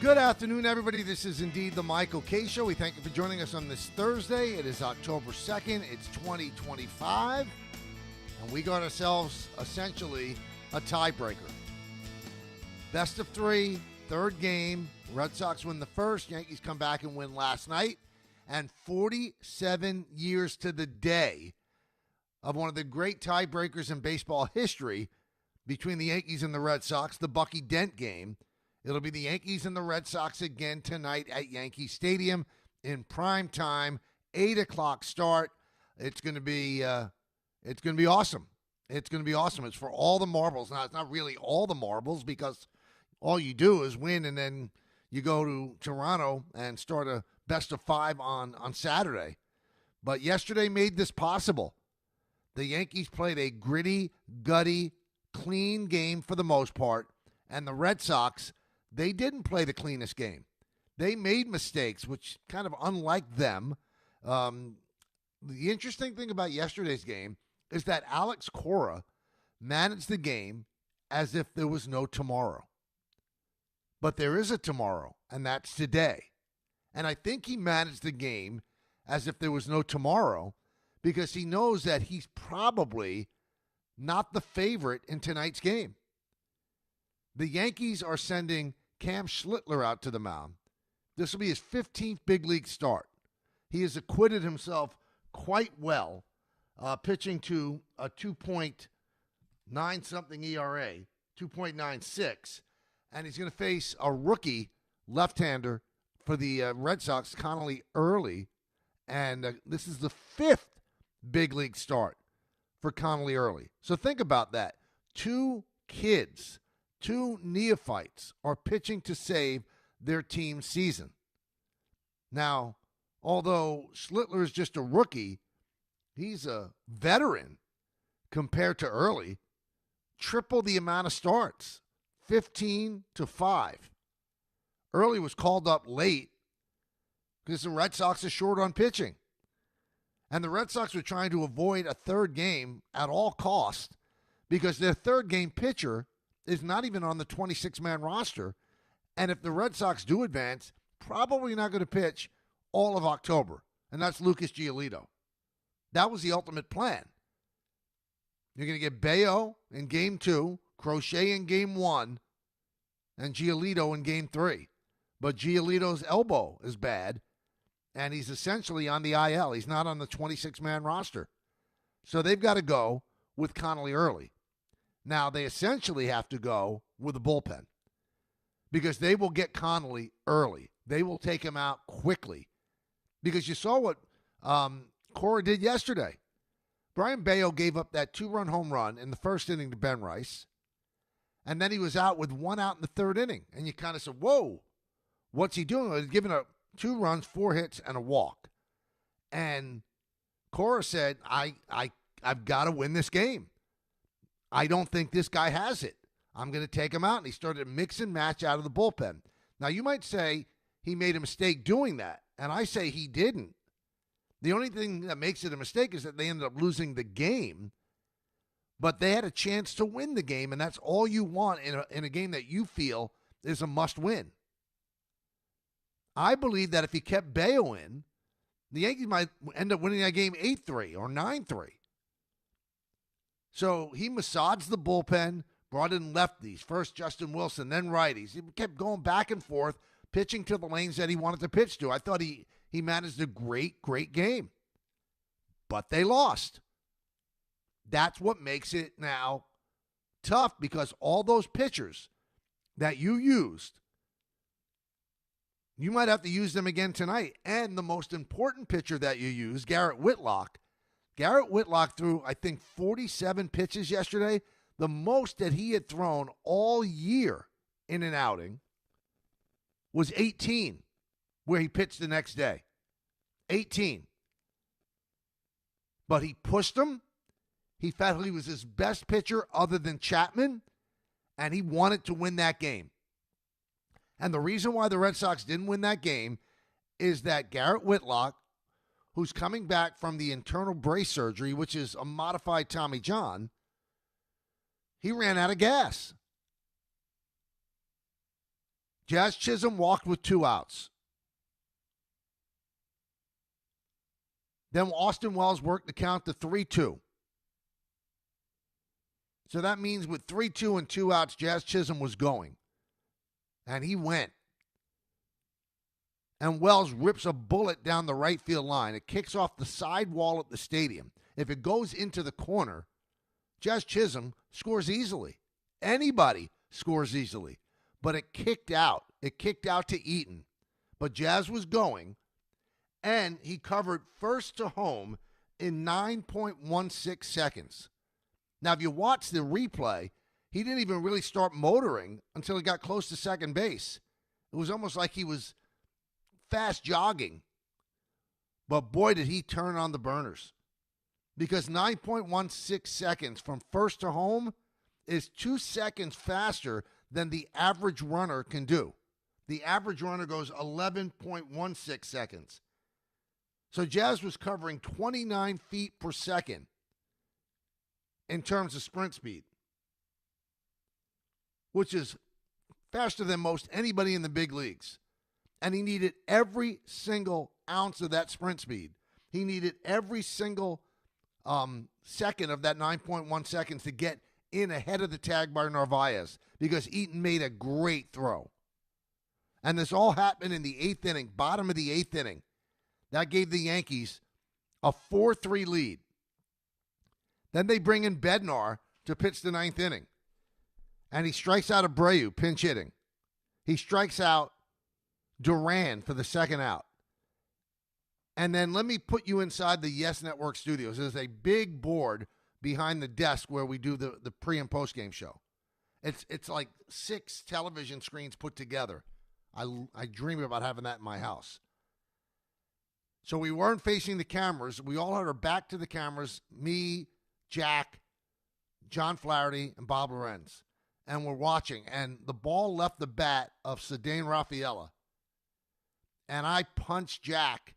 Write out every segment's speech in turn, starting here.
Good afternoon, everybody. This is indeed the Michael K. Show. We thank you for joining us on this Thursday. It is October 2nd. It's 2025. And we got ourselves, essentially, a tiebreaker. Best of three, third game. Red Sox win the first. Yankees come back and win last night. And 47 years to the day of one of the great tiebreakers in baseball history between the Yankees and the Red Sox, the Bucky Dent game. It'll be the Yankees and the Red Sox again tonight at Yankee Stadium in prime time, 8 o'clock start. It's going to be awesome. It's going to be awesome. It's for all the marbles. Now, it's not really all the marbles because all you do is win and then you go to Toronto and start a best of five on Saturday. But yesterday made this possible. The Yankees played a gritty, gutty, clean game for the most part, and the Red Sox, they didn't play the cleanest game. They made mistakes, which kind of unlike them. The interesting thing about yesterday's game is that Alex Cora managed the game as if there was no tomorrow. But there is a tomorrow, and that's today. And I think he managed the game as if there was no tomorrow because he knows that he's probably not the favorite in tonight's game. The Yankees are sending Cam Schlittler out to the mound. This will be his 15th big league start. He has acquitted himself quite well, pitching to a 2.9-something ERA, 2.96, and he's going to face a rookie left-hander for the Red Sox, Connolly Early, and this is the 5th big league start for Connolly Early. So think about that. Two kids, two neophytes are pitching to save their team's season. Now, although Schlittler is just a rookie, he's a veteran compared to Early. Triple the amount of starts, 15-5. Early was called up late because the Red Sox are short on pitching. And the Red Sox were trying to avoid a third game at all costs because their third game pitcher is not even on the 26-man roster. And if the Red Sox do advance, probably not going to pitch all of October. And that's Lucas Giolito. That was the ultimate plan. You're going to get Bayo in Game 2, Crochet in Game 1, and Giolito in Game 3. But Giolito's elbow is bad, and he's essentially on the IL. He's not on the 26-man roster. So they've got to go with Connolly Early. Now, they essentially have to go with a bullpen because they will get Connolly early. They will take him out quickly because you saw what Cora did yesterday. Brian Bayo gave up that 2-run home run in the first inning to Ben Rice, and then he was out with 1 out in the third inning. And you kind of said, whoa, what's he doing? He's giving up 2 runs, 4 hits, and a walk. And Cora said, I've got to win this game. I don't think this guy has it. I'm going to take him out. And he started to mix and match out of the bullpen. Now, you might say he made a mistake doing that. And I say he didn't. The only thing that makes it a mistake is that they ended up losing the game. But they had a chance to win the game. And that's all you want in a game that you feel is a must-win. I believe that if he kept Bayo in, the Yankees might end up winning that game 8-3 or 9-3. So he massaged the bullpen, brought in lefties, first Justin Wilson, then righties. He kept going back and forth, pitching to the lanes that he wanted to pitch to. I thought he managed a great, great game. But they lost. That's what makes it now tough because all those pitchers that you used, you might have to use them again tonight. And the most important pitcher that you used, Garrett Whitlock. Garrett Whitlock threw, I think, 47 pitches yesterday, the most that he had thrown all year in an outing was 18, where he pitched the next day. 18. But he pushed him. He felt he was his best pitcher other than Chapman, and he wanted to win that game. And the reason why the Red Sox didn't win that game is that Garrett Whitlock, who's coming back from the internal brace surgery, which is a modified Tommy John, he ran out of gas. Jazz Chisholm walked with 2 outs. Then Austin Wells worked the count to 3-2. So that means with 3-2 and 2 outs, Jazz Chisholm was going. And he went. And Wells rips a bullet down the right field line. It kicks off the side wall at the stadium. If it goes into the corner, Jazz Chisholm scores easily. Anybody scores easily. But it kicked out. It kicked out to Eaton. But Jazz was going, and he covered first to home in 9.16 seconds. Now, if you watch the replay, he didn't even really start motoring until he got close to second base. It was almost like he was fast jogging. But boy, did he turn on the burners. Because 9.16 seconds from first to home is 2 seconds faster than the average runner can do. The average runner goes 11.16 seconds. So Jazz was covering 29 feet per second in terms of sprint speed, which is faster than most anybody in the big leagues. And he needed every single ounce of that sprint speed. He needed every single second of that 9.1 seconds to get in ahead of the tag by Narvaez, because Eaton made a great throw. And this all happened in the 8th inning, bottom of the 8th inning. That gave the Yankees a 4-3 lead. Then they bring in Bednar to pitch the 9th inning. And he strikes out Abreu, pinch hitting. He strikes out Duran for the second out. And then let me put you inside the Yes Network studios. There's a big board behind the desk where we do the pre- and post-game show. It's like 6 television screens put together. I dream about having that in my house. So we weren't facing the cameras. We all had our back to the cameras, me, Jack, John Flaherty, and Bob Lorenz. And we're watching. And the ball left the bat of Ceddanne Rafaela. And I punched Jack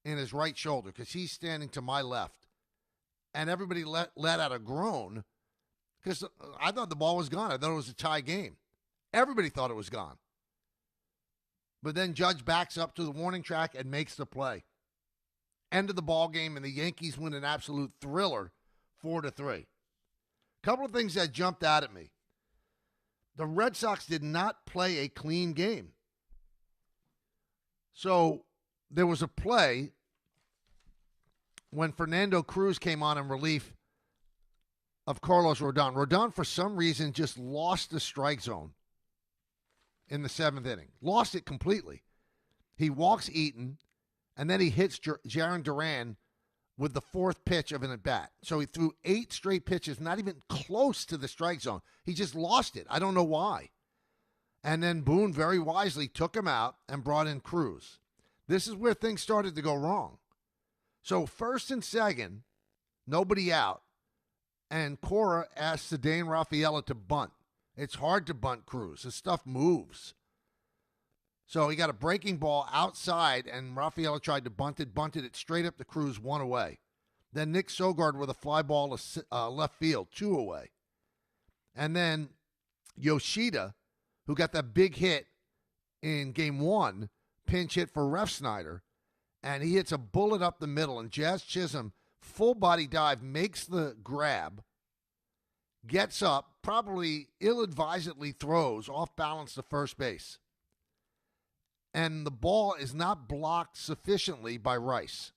in his right shoulder because he's standing to my left. And everybody let out a groan because I thought the ball was gone. I thought it was a tie game. Everybody thought it was gone. But then Judge backs up to the warning track and makes the play. End of the ball game, and the Yankees win an absolute thriller, 4-3. Couple of things that jumped out at me. The Red Sox did not play a clean game. So there was a play when Fernando Cruz came on in relief of Carlos Rodon. Rodon, for some reason, just lost the strike zone in the 7th inning. Lost it completely. He walks Eaton, and then he hits Jarren Duran with the 4th pitch of an at-bat. So he threw 8 straight pitches, not even close to the strike zone. He just lost it. I don't know why. And then Boone very wisely took him out and brought in Cruz. This is where things started to go wrong. So first and second, nobody out. And Cora asked Ceddanne Rafaela to bunt. It's hard to bunt Cruz. His stuff moves. So he got a breaking ball outside, and Rafaela tried to bunted it straight up to Cruz, 1 away. Then Nick Sogard with a fly ball to left field, 2 away. And then Yoshida, who got that big hit in game 1, pinch hit for Refsnyder, and he hits a bullet up the middle, and Jazz Chisholm, full body dive, makes the grab, gets up, probably ill-advisedly throws off balance to first base. And the ball is not blocked sufficiently by Rice.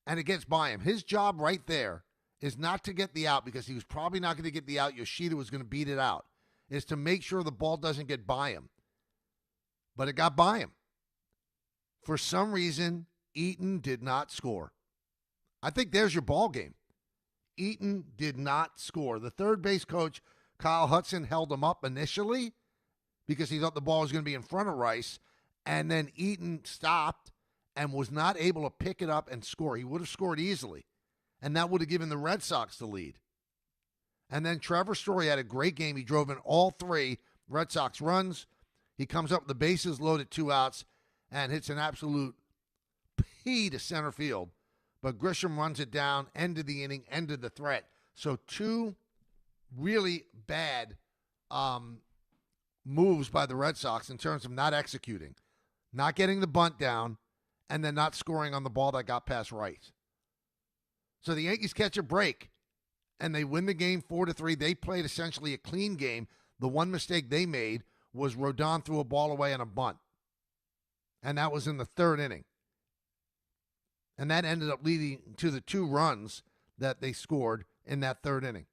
And it gets by him. His job right there is not to get the out, because he was probably not going to get the out. Yoshida was going to beat it out. Is to make sure the ball doesn't get by him. But it got by him. For some reason, Eaton did not score. I think there's your ball game. Eaton did not score. The third base coach, Kyle Hudson, held him up initially because he thought the ball was going to be in front of Rice. And then Eaton stopped and was not able to pick it up and score. He would have scored easily. And that would have given the Red Sox the lead. And then Trevor Story had a great game. He drove in all 3 Red Sox runs. He comes up with the bases loaded, 2 outs, and hits an absolute pea to center field. But Grisham runs it down, ended the inning, ended the threat. So 2 really bad moves by the Red Sox in terms of not executing, not getting the bunt down, and then not scoring on the ball that got past right. So the Yankees catch a break, and they win the game 4-3. They played essentially a clean game. The one mistake they made was Rodon threw a ball away on a bunt, and that was in the third inning. And that ended up leading to the 2 runs that they scored in that third inning.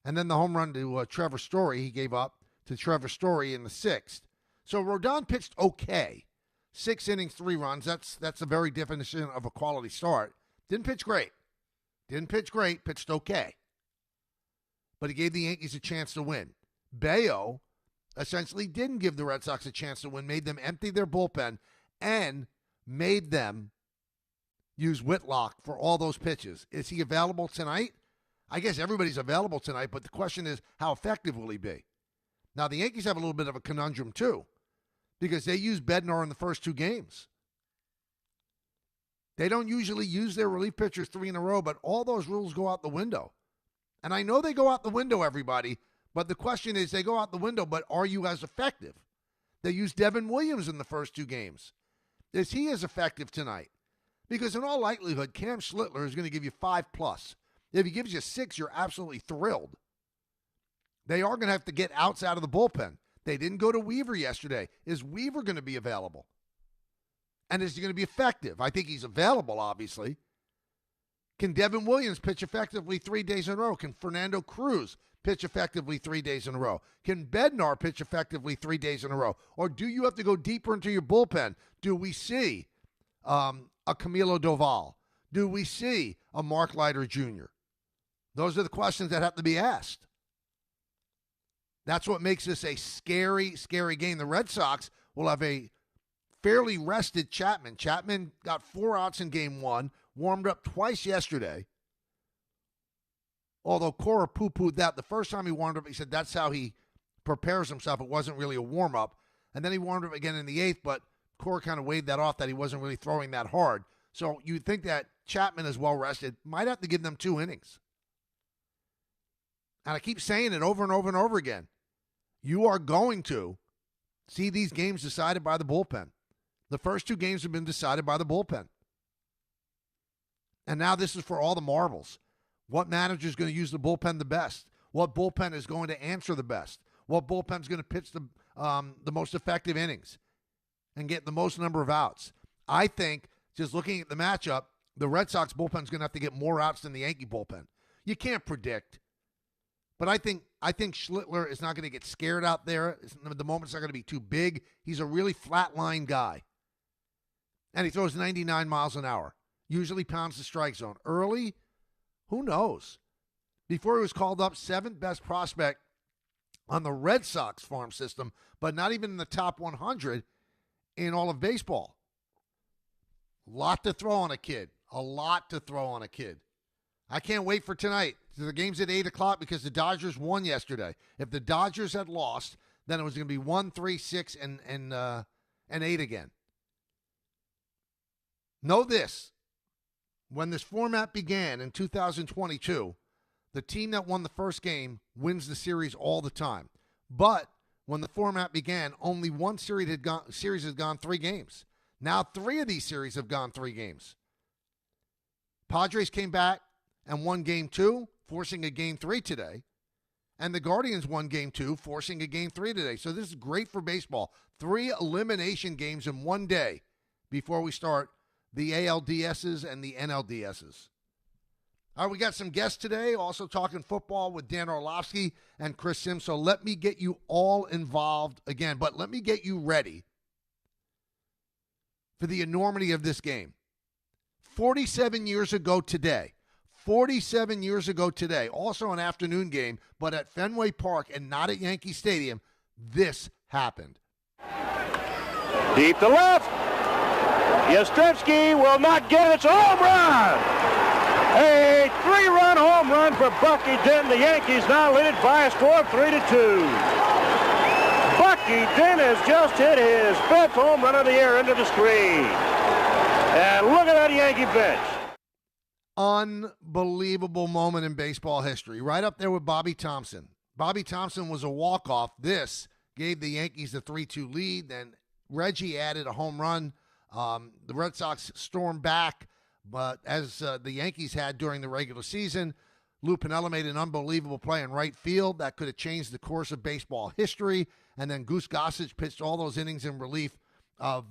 And then the home run to Trevor Story, he gave up to Trevor Story in the 6th. So Rodon pitched okay. 6 innings, 3 runs. That's the very definition of a quality start. Didn't pitch great. Pitched okay. But he gave the Yankees a chance to win. Bayo essentially didn't give the Red Sox a chance to win, made them empty their bullpen, and made them use Whitlock for all those pitches. Is he available tonight? I guess everybody's available tonight, but the question is, how effective will he be? Now, the Yankees have a little bit of a conundrum, too, because they use Bednar in the first 2 games. They don't usually use their relief pitchers 3 in a row, but all those rules go out the window. And I know they go out the window, everybody, but the question is, they go out the window, but are you as effective? They used Devin Williams in the first 2 games. Is he as effective tonight? Because in all likelihood, Cam Schlittler is going to give you 5+. If he gives you 6, you're absolutely thrilled. They are going to have to get outs out of the bullpen. They didn't go to Weaver yesterday. Is Weaver going to be available? And is he going to be effective? I think he's available, obviously. Can Devin Williams pitch effectively 3 days in a row? Can Fernando Cruz pitch effectively 3 days in a row? Can Bednar pitch effectively 3 days in a row? Or do you have to go deeper into your bullpen? Do we see a Camilo Doval? Do we see a Mark Leiter Jr.? Those are the questions that have to be asked. That's what makes this a scary, scary game. The Red Sox will have a fairly rested Chapman. Chapman got 4 outs in game 1, warmed up twice yesterday. Although Cora poo-pooed that. The first time he warmed up, he said that's how he prepares himself. It wasn't really a warm-up. And then he warmed up again in the 8th, but Cora kind of waved that off that he wasn't really throwing that hard. So you'd think that Chapman is well-rested. Might have to give them 2 innings. And I keep saying it over and over and over again. You are going to see these games decided by the bullpen. The first 2 games have been decided by the bullpen. And now this is for all the marbles. What manager is going to use the bullpen the best? What bullpen is going to answer the best? What bullpen is going to pitch the most effective innings and get the most number of outs? I think, just looking at the matchup, the Red Sox bullpen is going to have to get more outs than the Yankee bullpen. You can't predict. But I think Schlittler is not going to get scared out there. The moment's not going to be too big. He's a really flat-line guy. And he throws 99 miles an hour. Usually pounds the strike zone. Early, who knows? Before he was called up, 7th best prospect on the Red Sox farm system, but not even in the top 100 in all of baseball. A lot to throw on a kid. I can't wait for tonight. The game's at 8 o'clock because the Dodgers won yesterday. If the Dodgers had lost, then it was going to be 1, 3, 6, and 8 again. Know this. When this format began in 2022, the team that won the first game wins the series all the time. But when the format began, only one series had gone 3 games. Now 3 of these series have gone 3 games. Padres came back and won game 2, forcing a game 3 today. And the Guardians won game 2, forcing a game 3 today. So this is great for baseball. 3 elimination games in one day before we start the ALDSs and the NLDSs. All right, we got some guests today, also talking football with Dan Orlovsky and Chris Simms. So let me get you all involved again, but let me get you ready for the enormity of this game. 47 years ago today, also an afternoon game, but at Fenway Park and not at Yankee Stadium, this happened. Deep to left. Yastrzemski will not get it. It's a home run. A 3-run home run for Bucky Dent. The Yankees now lead it by a score of 3-2. Bucky Dent has just hit his 5th home run of the year into the screen. And look at that Yankee bench. Unbelievable moment in baseball history. Right up there with Bobby Thompson. Bobby Thompson was a walk-off. This gave the Yankees the 3-2 lead. Then Reggie added a home run. The Red Sox stormed back, but as the Yankees had during the regular season, Lou Piniella made an unbelievable play in right field that could have changed the course of baseball history. And then Goose Gossage pitched all those innings in relief of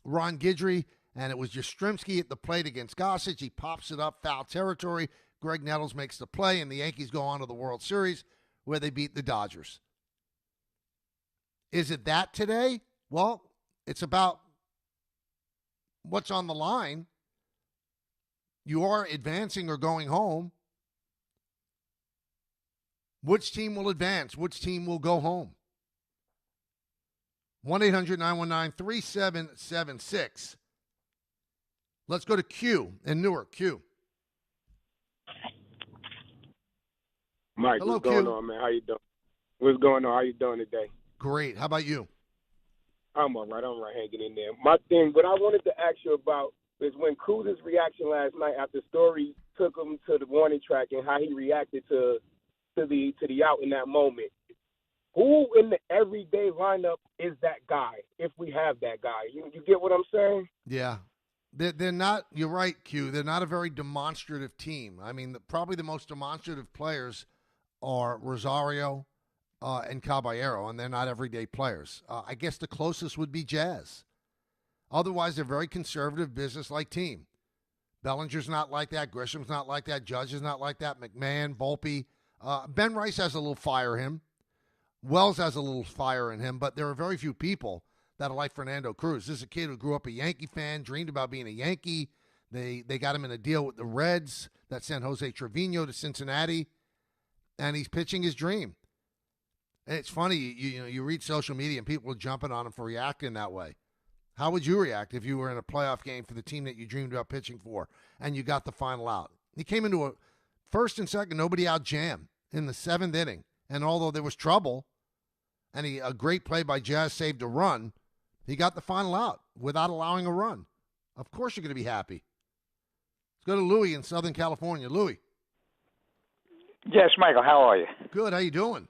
Ron Guidry, and it was Yastrzemski at the plate against Gossage. He pops it up, foul territory. Greg Nettles makes the play, and the Yankees go on to the World Series where they beat the Dodgers. Is it that today? Well, it's about what's on the line. You are advancing or going home. Which team will advance? Which team will go home? 1-800-919-3776. Let's go to Q in Newark. Q. Mike, hello, what's going Q. on, man? How you doing? What's going on? How you doing today? Great. How about you? I'm all right. Hanging in there. My thing, what I wanted to ask you about is when Cruz's reaction last night after Story took him to the warning track and how he reacted to the out in that moment. Who in the everyday lineup is that guy, if we have that guy? You get what I'm saying? Yeah. They're not, you're right, Q. They're not a very demonstrative team. I mean, probably the most demonstrative players are Rosario and Caballero, and they're not everyday players. I guess the closest would be Jazz. Otherwise, they're a very conservative, business-like team. Bellinger's not like that. Grisham's not like that. Judge is not like that. McMahon, Volpe. Ben Rice has a little fire in him. Wells has a little fire in him, but there are very few people that are like Fernando Cruz. This is a kid who grew up a Yankee fan, dreamed about being a Yankee. They got him in a deal with the Reds that sent Jose Trevino to Cincinnati, and he's pitching his dream. And it's funny, you read social media and people are jumping on him for reacting that way. How would you react if you were in a playoff game for the team that you dreamed about pitching for and you got the final out? He came into a first and second, nobody out jam in the seventh inning. And although there was trouble and a great play by Jazz saved a run, he got the final out without allowing a run. Of course you're going to be happy. Let's go to Louis in Southern California. Louis. Yes, Michael, how are you? Good. How you doing?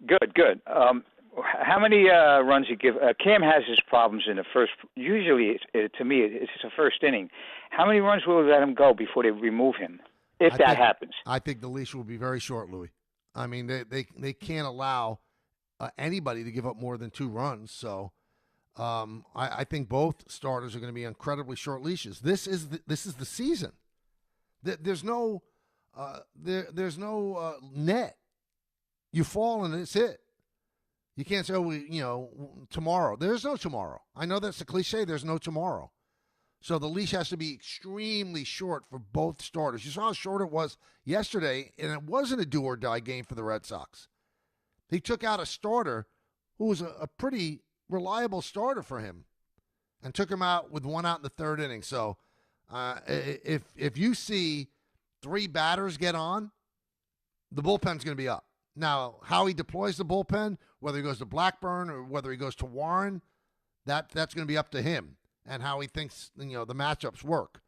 Good. How many runs you give? Cam has his problems in the first. Usually, to me, it's the first inning. How many runs will they let him go before they remove him, if that happens? I think the leash will be very short, Louis. I mean, they can't allow anybody to give up more than 2 runs. So I think both starters are going to be incredibly short leashes. This is the season. There's no net. You fall and it's it. You can't say, tomorrow. There's no tomorrow. I know that's a cliche. There's no tomorrow. So the leash has to be extremely short for both starters. You saw how short it was yesterday, and it wasn't a do-or-die game for the Red Sox. He took out a starter who was a pretty reliable starter for him and took him out with 1 out in the 3rd inning. So if you see 3 batters get on, the bullpen's going to be up. Now, how he deploys the bullpen, whether he goes to Blackburn or whether he goes to Warren, that's going to be up to him and how he thinks the matchups work.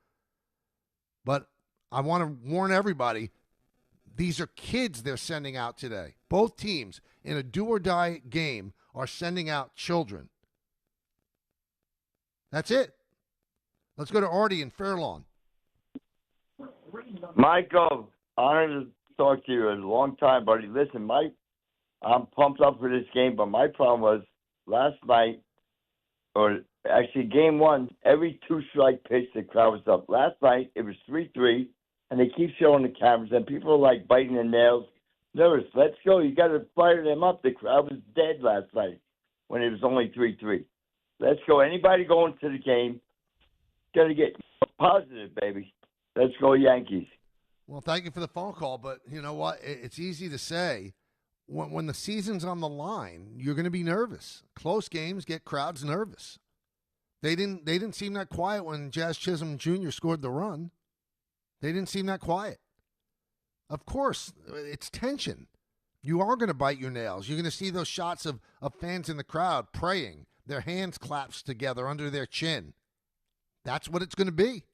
But I want to warn everybody, these are kids they're sending out today. Both teams in a do-or-die game are sending out children. That's it. Let's go to Artie in Fairlawn. Michael, honored to talk to you a long time, buddy. Listen, I'm pumped up for this game, but my problem was last night, or actually game 1, every 2-strike pitch the crowd was up. Last night it was 3-3, and they keep showing the cameras, and people are like biting their nails. Nervous. Let's go. You got to fire them up. The crowd was dead last night when it was only 3-3. Let's go. Anybody going to the game, got to get positive, baby. Let's go Yankees. Well, thank you for the phone call, but you know what? It's easy to say when the season's on the line, you're going to be nervous. Close games get crowds nervous. They didn't seem that quiet when Jazz Chisholm Jr. scored the run. They didn't seem that quiet. Of course, it's tension. You are going to bite your nails. You're going to see those shots of fans in the crowd praying, their hands clasped together under their chin. That's what it's going to be.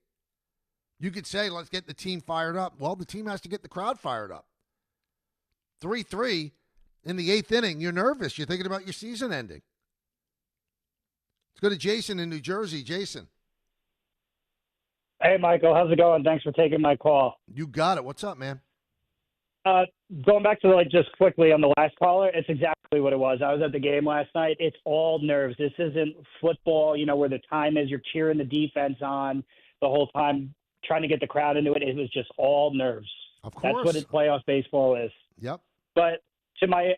You could say, let's get the team fired up. Well, the team has to get the crowd fired up. 3-3, In the 8th inning, you're nervous. You're thinking about your season ending. Let's go to Jason in New Jersey. Jason. Hey, Michael. How's it going? Thanks for taking my call. You got it. What's up, man? Going back to just quickly on the last caller, it's exactly what it was. I was at the game last night. It's all nerves. This isn't football, where the time is you're cheering the defense on the whole time, trying to get the crowd into it. It was just all nerves. Of course. That's what playoff baseball is. Yep. But to my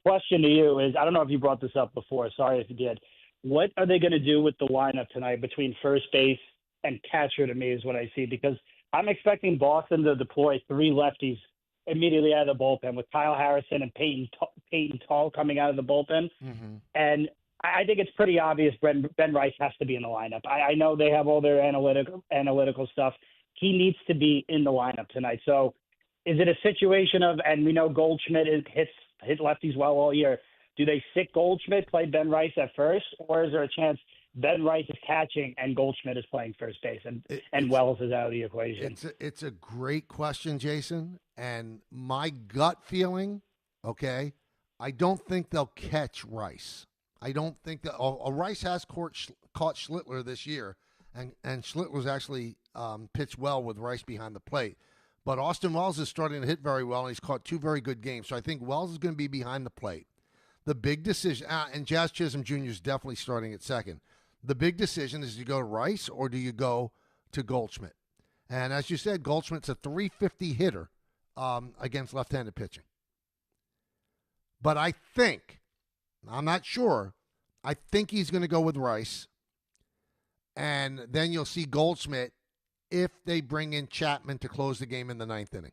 question to you is, I don't know if you brought this up before. Sorry if you did. What are they going to do with the lineup tonight between first base and catcher, to me, is what I see, because I'm expecting Boston to deploy 3 lefties immediately out of the bullpen with Kyle Harrison and Peyton Tall coming out of the bullpen. Mm-hmm. And I think it's pretty obvious Ben Rice has to be in the lineup. I know they have all their analytical stuff. He needs to be in the lineup tonight. So is it a situation of, and we know Goldschmidt hit lefties well all year, do they sit Goldschmidt, play Ben Rice at first, or is there a chance Ben Rice is catching and Goldschmidt is playing first base and Wells is out of the equation? It's a great question, Jason. And my gut feeling, okay, I don't think they'll catch Rice. I don't think that Rice has caught Schlittler this year, and Schlittler's actually pitched well with Rice behind the plate. But Austin Wells is starting to hit very well, and he's caught 2 very good games. So I think Wells is going to be behind the plate. The big decision, and Jazz Chisholm Jr. is definitely starting at second. The big decision is, do you go to Rice or do you go to Goldschmidt? And as you said, Goldschmidt's a 350 hitter against left-handed pitching. But I think, I'm not sure, I think he's going to go with Rice. And then you'll see Goldschmidt if they bring in Chapman to close the game in the 9th inning.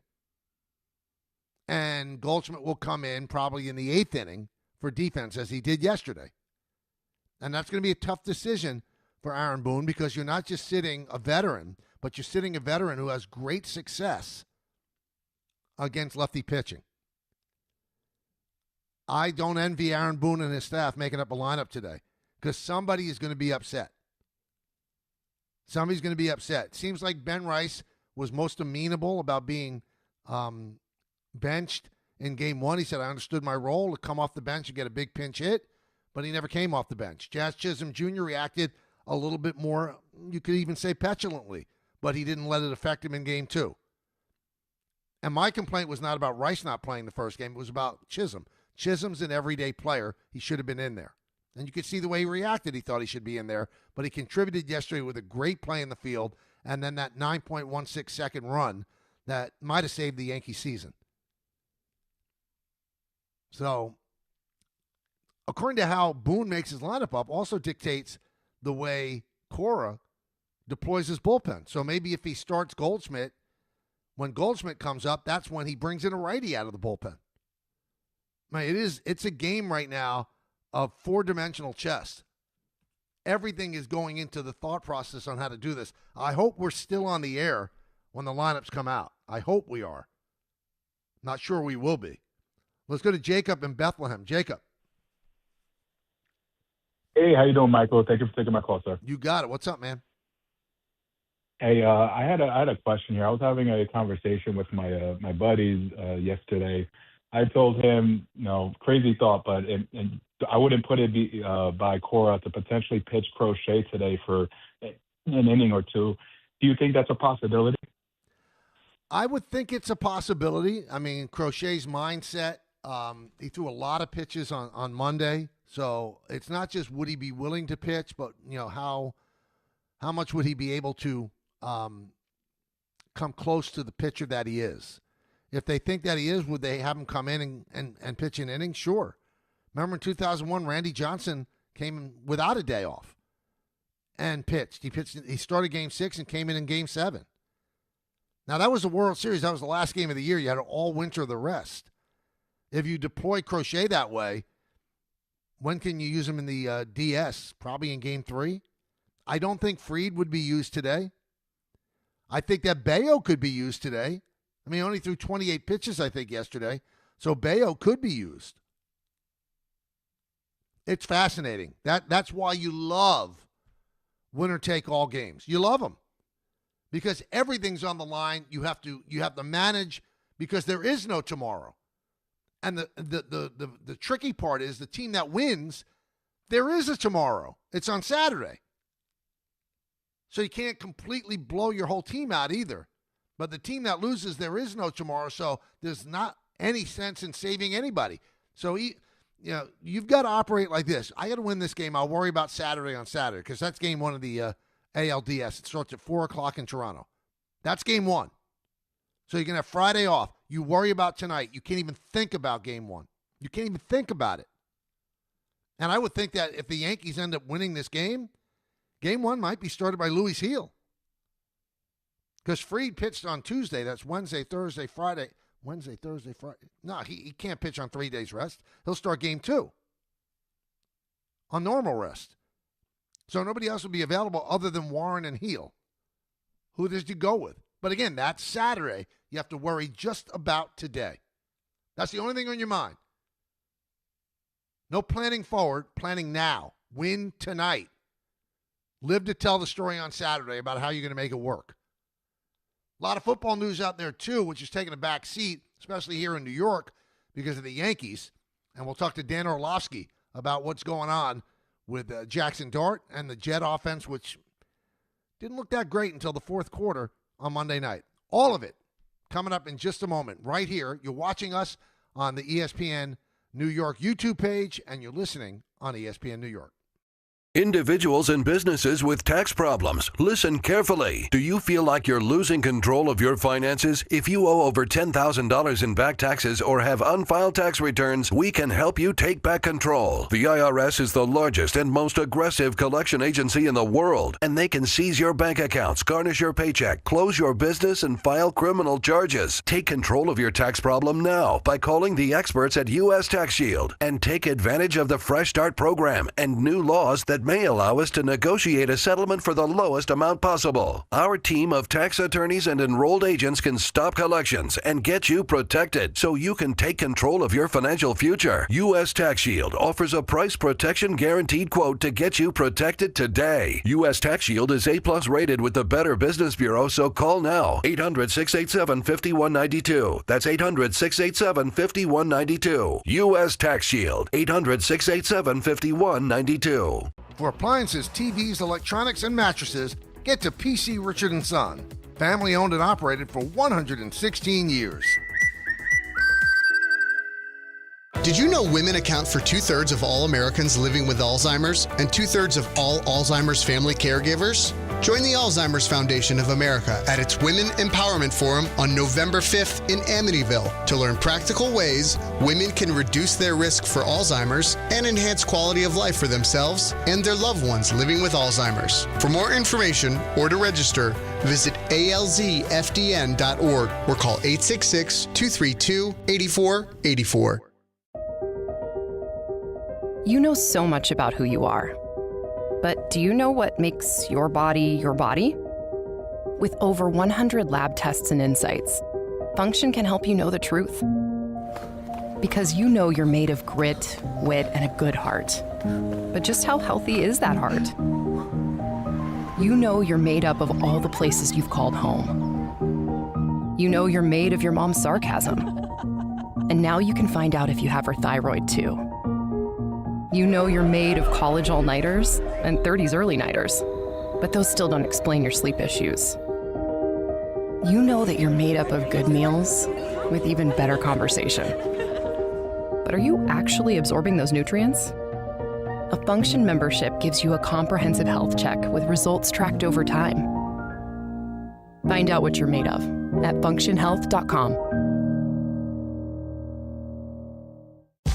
And Goldschmidt will come in probably in the 8th inning for defense, as he did yesterday. And that's going to be a tough decision for Aaron Boone, because you're not just sitting a veteran, but you're sitting a veteran who has great success against lefty pitching. I don't envy Aaron Boone and his staff making up a lineup today, because somebody is going to be upset. Somebody's going to be upset. Seems like Ben Rice was most amenable about being benched in Game 1. He said, I understood my role to come off the bench and get a big pinch hit, but he never came off the bench. Jazz Chisholm Jr. reacted a little bit more, you could even say petulantly, but he didn't let it affect him in Game 2. And my complaint was not about Rice not playing the first game. It was about Chisholm. Chisholm's an everyday player. He should have been in there. And you could see the way he reacted. He thought he should be in there, but he contributed yesterday with a great play in the field, and then that 9.16 second run that might have saved the Yankee season. So, according to how Boone makes his lineup up, also dictates the way Cora deploys his bullpen. So maybe if he starts Goldschmidt, when Goldschmidt comes up, that's when he brings in a righty out of the bullpen. It's a game right now of 4-dimensional chess. Everything is going into the thought process on how to do this. I hope we're still on the air when the lineups come out. I hope we are. Not sure we will be. Let's go to Jacob in Bethlehem. Jacob. Hey, how you doing, Michael? Thank you for taking my call, sir. You got it. What's up, man? Hey, I had a question here. I was having a conversation with my buddies yesterday. I told him, crazy thought, but and I wouldn't put it by Cora to potentially pitch Crochet today for an inning or two. Do you think that's a possibility? I would think it's a possibility. I mean, Crochet's mindset, he threw a lot of pitches on Monday. So it's not just would he be willing to pitch, but, how much would he be able to come close to the pitcher that he is? If they think that he is, would they have him come in and pitch an inning? Sure. Remember in 2001, Randy Johnson came in without a day off and pitched. He started Game 6 and came in Game 7. Now, that was the World Series. That was the last game of the year. You had all winter the rest. If you deploy Crochet that way, when can you use him in the DS? Probably in Game 3. I don't think Fried would be used today. I think that Bayo could be used today. I mean, he only threw 28 pitches, I think, yesterday. So Bayo could be used. It's fascinating. That's why you love winner-take-all games. You love them because everything's on the line. You have to manage because there is no tomorrow. And the tricky part is the team that wins, there is a tomorrow. It's on Saturday. So you can't completely blow your whole team out either. But the team that loses, there is no tomorrow, so there's not any sense in saving anybody. So you've got to operate like this. I got to win this game. I'll worry about Saturday on Saturday because that's game one of the ALDS. It starts at 4 o'clock in Toronto. That's game one. So you're going to have Friday off. You worry about tonight. You can't even think about game one. You can't even think about it. And I would think that if the Yankees end up winning this game, game one might be started by Luis Gil. Because Fried pitched on Tuesday. That's Wednesday, Thursday, Friday. Wednesday, Thursday, Friday. No, he can't pitch on 3 days rest. He'll start game two on normal rest. So nobody else will be available other than Warren and Gil. Who did you go with? But again, that's Saturday. You have to worry just about today. That's the only thing on your mind. No planning forward, planning now. Win tonight. Live to tell the story on Saturday about how you're going to make it work. A lot of football news out there, too, which is taking a back seat, especially here in New York because of the Yankees. And we'll talk to Dan Orlovsky about what's going on with Jaxson Dart and the Jet offense, which didn't look that great until the fourth quarter on Monday night. All of it coming up in just a moment right here. You're watching us on the ESPN New York YouTube page, and you're listening on ESPN New York. Individuals and businesses with tax problems, listen carefully. Do you feel like you're losing control of your finances? If you owe over $10,000 in back taxes or have unfiled tax returns, we can help you take back control. The IRS is the largest and most aggressive collection agency in the world, and they can seize your bank accounts, garnish your paycheck, close your business, and file criminal charges. Take control of your tax problem now by calling the experts at U.S. Tax Shield and take advantage of the Fresh Start program and new laws that may allow us to negotiate a settlement for the lowest amount possible. Our team of tax attorneys and enrolled agents can stop collections and get you protected so you can take control of your financial future. U.S. Tax Shield offers a price protection guaranteed quote to get you protected today. U.S. Tax Shield is A+ rated with the Better Business Bureau, so call now. 800-687-5192. That's 800-687-5192. U.S. Tax Shield. 800-687-5192. For appliances, TVs, electronics, and mattresses, get to PC Richard & Son. Family owned and operated for 116 years. Did you know women account for 2/3 of all Americans living with Alzheimer's and 2/3 of all Alzheimer's family caregivers? Join the Alzheimer's Foundation of America at its Women Empowerment Forum on November 5th in Amityville to learn practical ways women can reduce their risk for Alzheimer's and enhance quality of life for themselves and their loved ones living with Alzheimer's. For more information or to register, visit alzfdn.org or call 866-232-8484. You know so much about who you are. But do you know what makes your body your body? With over 100 lab tests and insights, Function can help you know the truth. Because you know you're made of grit, wit, and a good heart. But just how healthy is that heart? You know you're made up of all the places you've called home. You know you're made of your mom's sarcasm. And now you can find out if you have her thyroid too. You know you're made of college all-nighters and 30s early-nighters, but those still don't explain your sleep issues. You know that you're made up of good meals with even better conversation. But are you actually absorbing those nutrients? A Function membership gives you a comprehensive health check with results tracked over time. Find out what you're made of at functionhealth.com.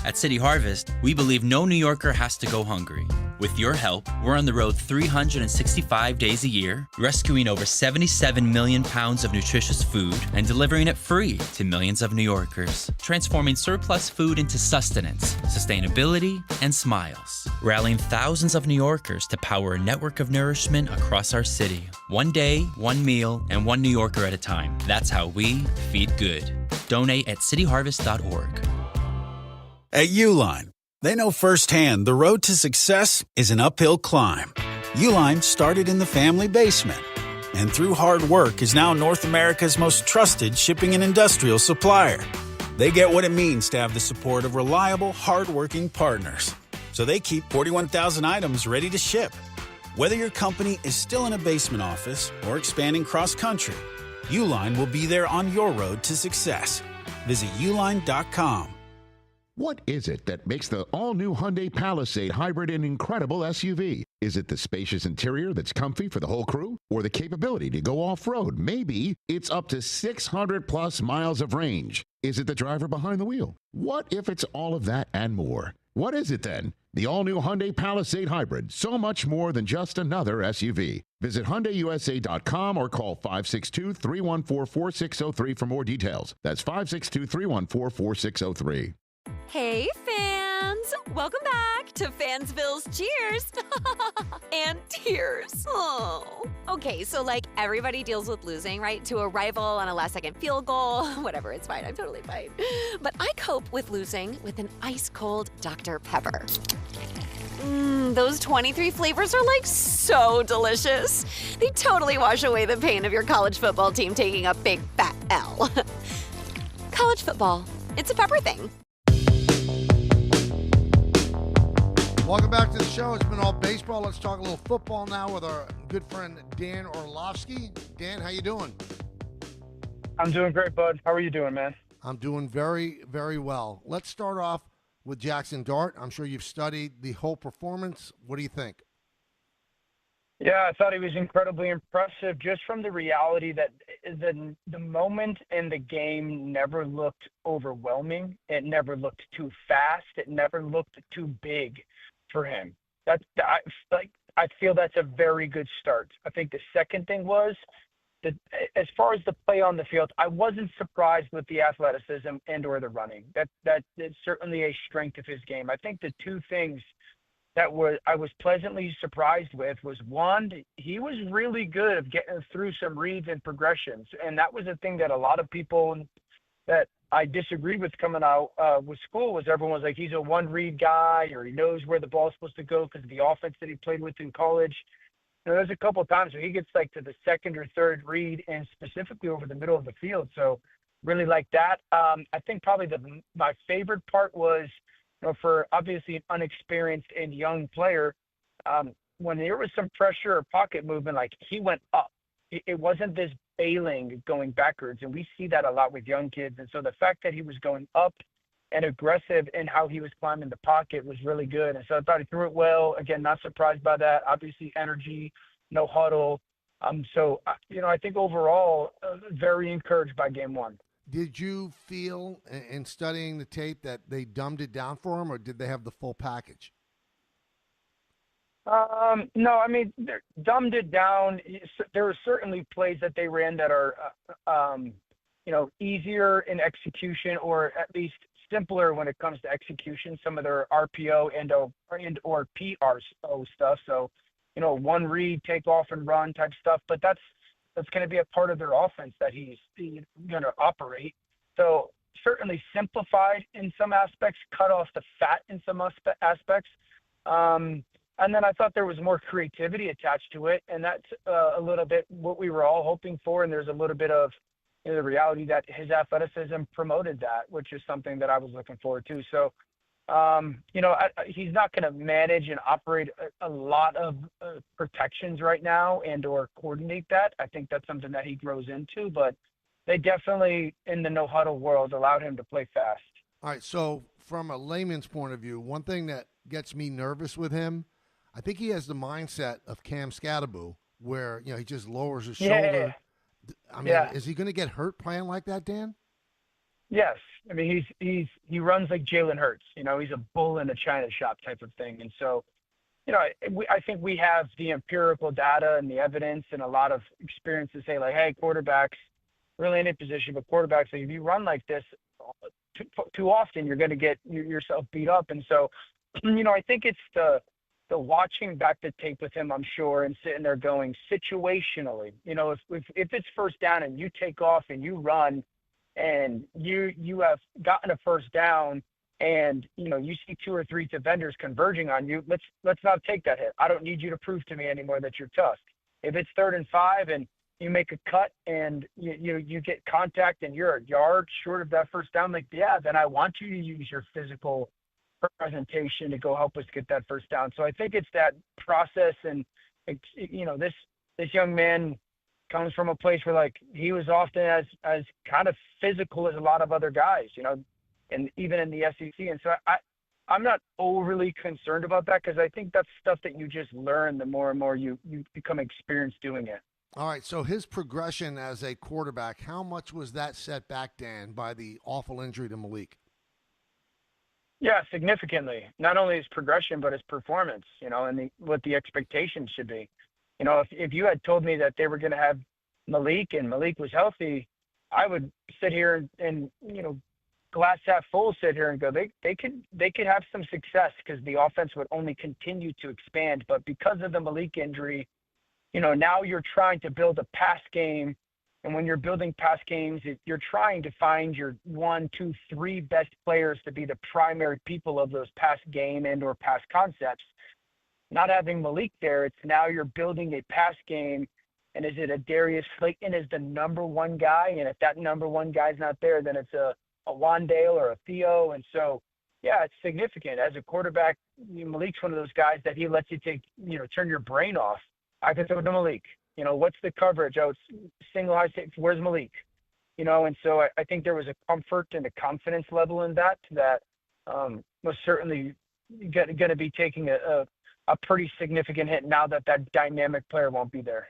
At City Harvest, we believe no New Yorker has to go hungry. With your help, we're on the road 365 days a year, rescuing over 77 million pounds of nutritious food and delivering it free to millions of New Yorkers, transforming surplus food into sustenance, sustainability, and smiles, rallying thousands of New Yorkers to power a network of nourishment across our city. One day, one meal, and one New Yorker at a time. That's how we feed good. Donate at cityharvest.org. At Uline, they know firsthand the road to success is an uphill climb. Uline started in the family basement, and through hard work is now North America's most trusted shipping and industrial supplier. They get what it means to have the support of reliable, hardworking partners. So they keep 41,000 items ready to ship. Whether your company is still in a basement office or expanding cross-country, Uline will be there on your road to success. Visit uline.com. What is it that makes the all-new Hyundai Palisade hybrid an incredible SUV? Is it the spacious interior that's comfy for the whole crew? Or the capability to go off-road? Maybe it's up to 600-plus miles of range. Is it the driver behind the wheel? What if it's all of that and more? What is it then? The all-new Hyundai Palisade Hybrid. So much more than just another SUV. Visit HyundaiUSA.com or call 562-314-4603 for more details. That's 562-314-4603. Hey, fans! Welcome back to Fansville's Cheers and Tears. Oh. Okay, so everybody deals with losing, right? To a rival on a last-second field goal. Whatever, it's fine. I'm totally fine. But I cope with losing with an ice-cold Dr. Pepper. Those 23 flavors are so delicious. They totally wash away the pain of your college football team taking a big fat L. College football, it's a pepper thing. Welcome back to the show. It's been all baseball. Let's talk a little football now with our good friend Dan Orlovsky. Dan, how you doing? I'm doing great, bud. How are you doing, man? I'm doing very, very well. Let's start off with Jaxson Dart. I'm sure you've studied the whole performance. What do you think? Yeah, I thought he was incredibly impressive just from the reality that the moment in the game never looked overwhelming. It never looked too fast. It never looked too big for him. I feel that's a very good start. I think the second thing was that as far as the play on the field, I wasn't surprised with the athleticism and or the running. That is certainly a strength of his game. I think the two things that I was pleasantly surprised with was, one, he was really good at getting through some reads and progressions. And that was a thing that a lot of people that I disagreed with coming out with school was everyone was like, he's a one-read guy, or he knows where the ball's supposed to go because of the offense that he played with in college. There's a couple of times where he gets to the second or third read and specifically over the middle of the field. So really like that. I think probably my favorite part was, for obviously an unexperienced and young player, when there was some pressure or pocket movement, he went up. It wasn't this bailing going backwards, and we see that a lot with young kids. And so the fact that he was going up and aggressive in how he was climbing the pocket was really good. And so I thought he threw it well. Again, not surprised by that. Obviously, energy, no huddle. I think overall, very encouraged by game one. Did you feel in studying the tape that they dumbed it down for him, or did they have the full package? No, I mean, they dumbed it down. There are certainly plays that they ran that are, easier in execution, or at least simpler when it comes to execution. Some of their RPO and or PRO stuff. So, one read, take off and run type stuff. But that's going to be a part of their offense that he's going to operate. So certainly simplified in some aspects, cut off the fat in some aspects. And then I thought there was more creativity attached to it, and that's a little bit what we were all hoping for. And there's a little bit of the reality that his athleticism promoted that, which is something that I was looking forward to. So, he's not going to manage and operate a lot of protections right now and or coordinate that. I think that's something that he grows into, but they definitely, in the no-huddle world, allowed him to play fast. All right, so from a layman's point of view, one thing that gets me nervous with him, I think he has the mindset of Cam Schlittler, where he just lowers his shoulder. I mean, is he going to get hurt playing like that, Dan? Yes. I mean, he runs like Jalen Hurts. He's a bull in a china shop type of thing. And so, I think we have the empirical data and the evidence and a lot of experience to say, hey, quarterbacks really in a position, but quarterbacks, if you run like this too often, you're going to get yourself beat up. And so, I think it's the watching back the tape with him, I'm sure, and sitting there going situationally, if it's first down and you take off and you run and you have gotten a first down and, you see two or three defenders converging on you, let's not take that hit. I don't need you to prove to me anymore that you're tough. If it's 3rd and 5 and you make a cut and you get contact and you're a yard short of that first down, like, yeah, then I want you to use your physical presentation to go help us get that first down. So I think it's that process. And, this young man comes from a place where, like, he was often as kind of physical as a lot of other guys, and even in the SEC. And so I'm not overly concerned about that, because I think that's stuff that you just learn the more and more you become experienced doing it. All right, so his progression as a quarterback, how much was that set back, Dan, by the awful injury to Malik? Yeah, significantly. Not only his progression, but his performance, and what the expectations should be. If you had told me that they were going to have Malik and Malik was healthy, I would sit here and glass half full, sit here and go, they could have some success, because the offense would only continue to expand. But because of the Malik injury, now you're trying to build a pass game. And when you're building pass games, you're trying to find your 1, 2, 3 best players to be the primary people of those pass game and or pass concepts. Not having Malik there, it's now you're building a pass game. And is it a Darius Slayton is the number one guy? And if that number one guy's not there, then it's a Wandale or a Theo. And so, yeah, it's significant. As a quarterback, Malik's one of those guys that he lets you turn your brain off. I can throw to Malik. What's the coverage? Oh, it's single high safety. Where's Malik? And so I think there was a comfort and a confidence level in that was certainly going to be taking a pretty significant hit now that dynamic player won't be there.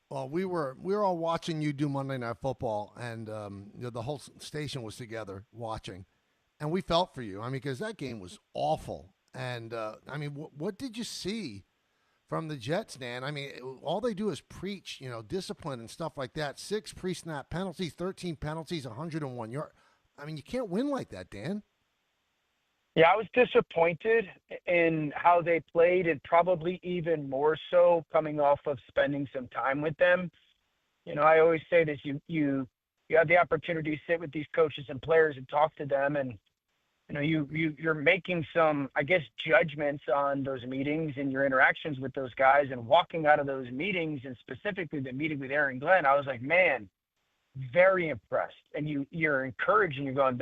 Well, we were all watching you do Monday Night Football, and the whole station was together watching, and we felt for you. I mean, because that game was awful. And what did you see from the Jets, Dan? I mean, all they do is preach, discipline and stuff like that. 6 pre-snap penalties, 13 penalties, 101 yards. I mean, you can't win like that, Dan. Yeah, I was disappointed in how they played, and probably even more so coming off of spending some time with them. I always say this: you have the opportunity to sit with these coaches and players and talk to them, and you're making some, I guess, judgments on those meetings and your interactions with those guys. And walking out of those meetings, and specifically the meeting with Aaron Glenn, I was like, man, very impressed. And you're encouraged, and you're going,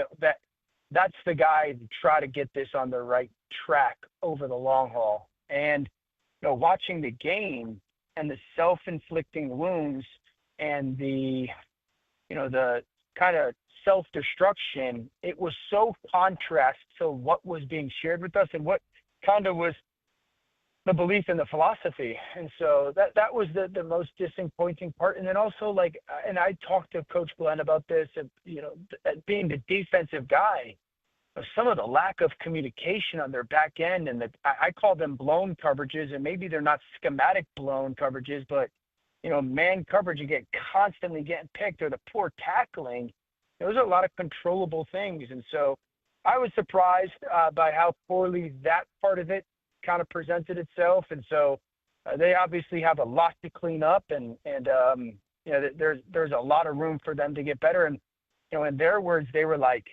that's the guy to try to get this on the right track over the long haul. And watching the game and the self-inflicting wounds and the kind of self-destruction, it was so contrast to what was being shared with us and what kind of was the belief in the philosophy. And so that was the most disappointing part. And then also, and I talked to Coach Glenn about this, being the defensive guy, some of the lack of communication on their back end, and I call them blown coverages, and maybe they're not schematic blown coverages, but man coverage, you get constantly getting picked, or the poor tackling. Those are a lot of controllable things. And so I was surprised by how poorly that part of it kind of presented itself. And so they obviously have a lot to clean up, and there's a lot of room for them to get better. And in their words, they were like,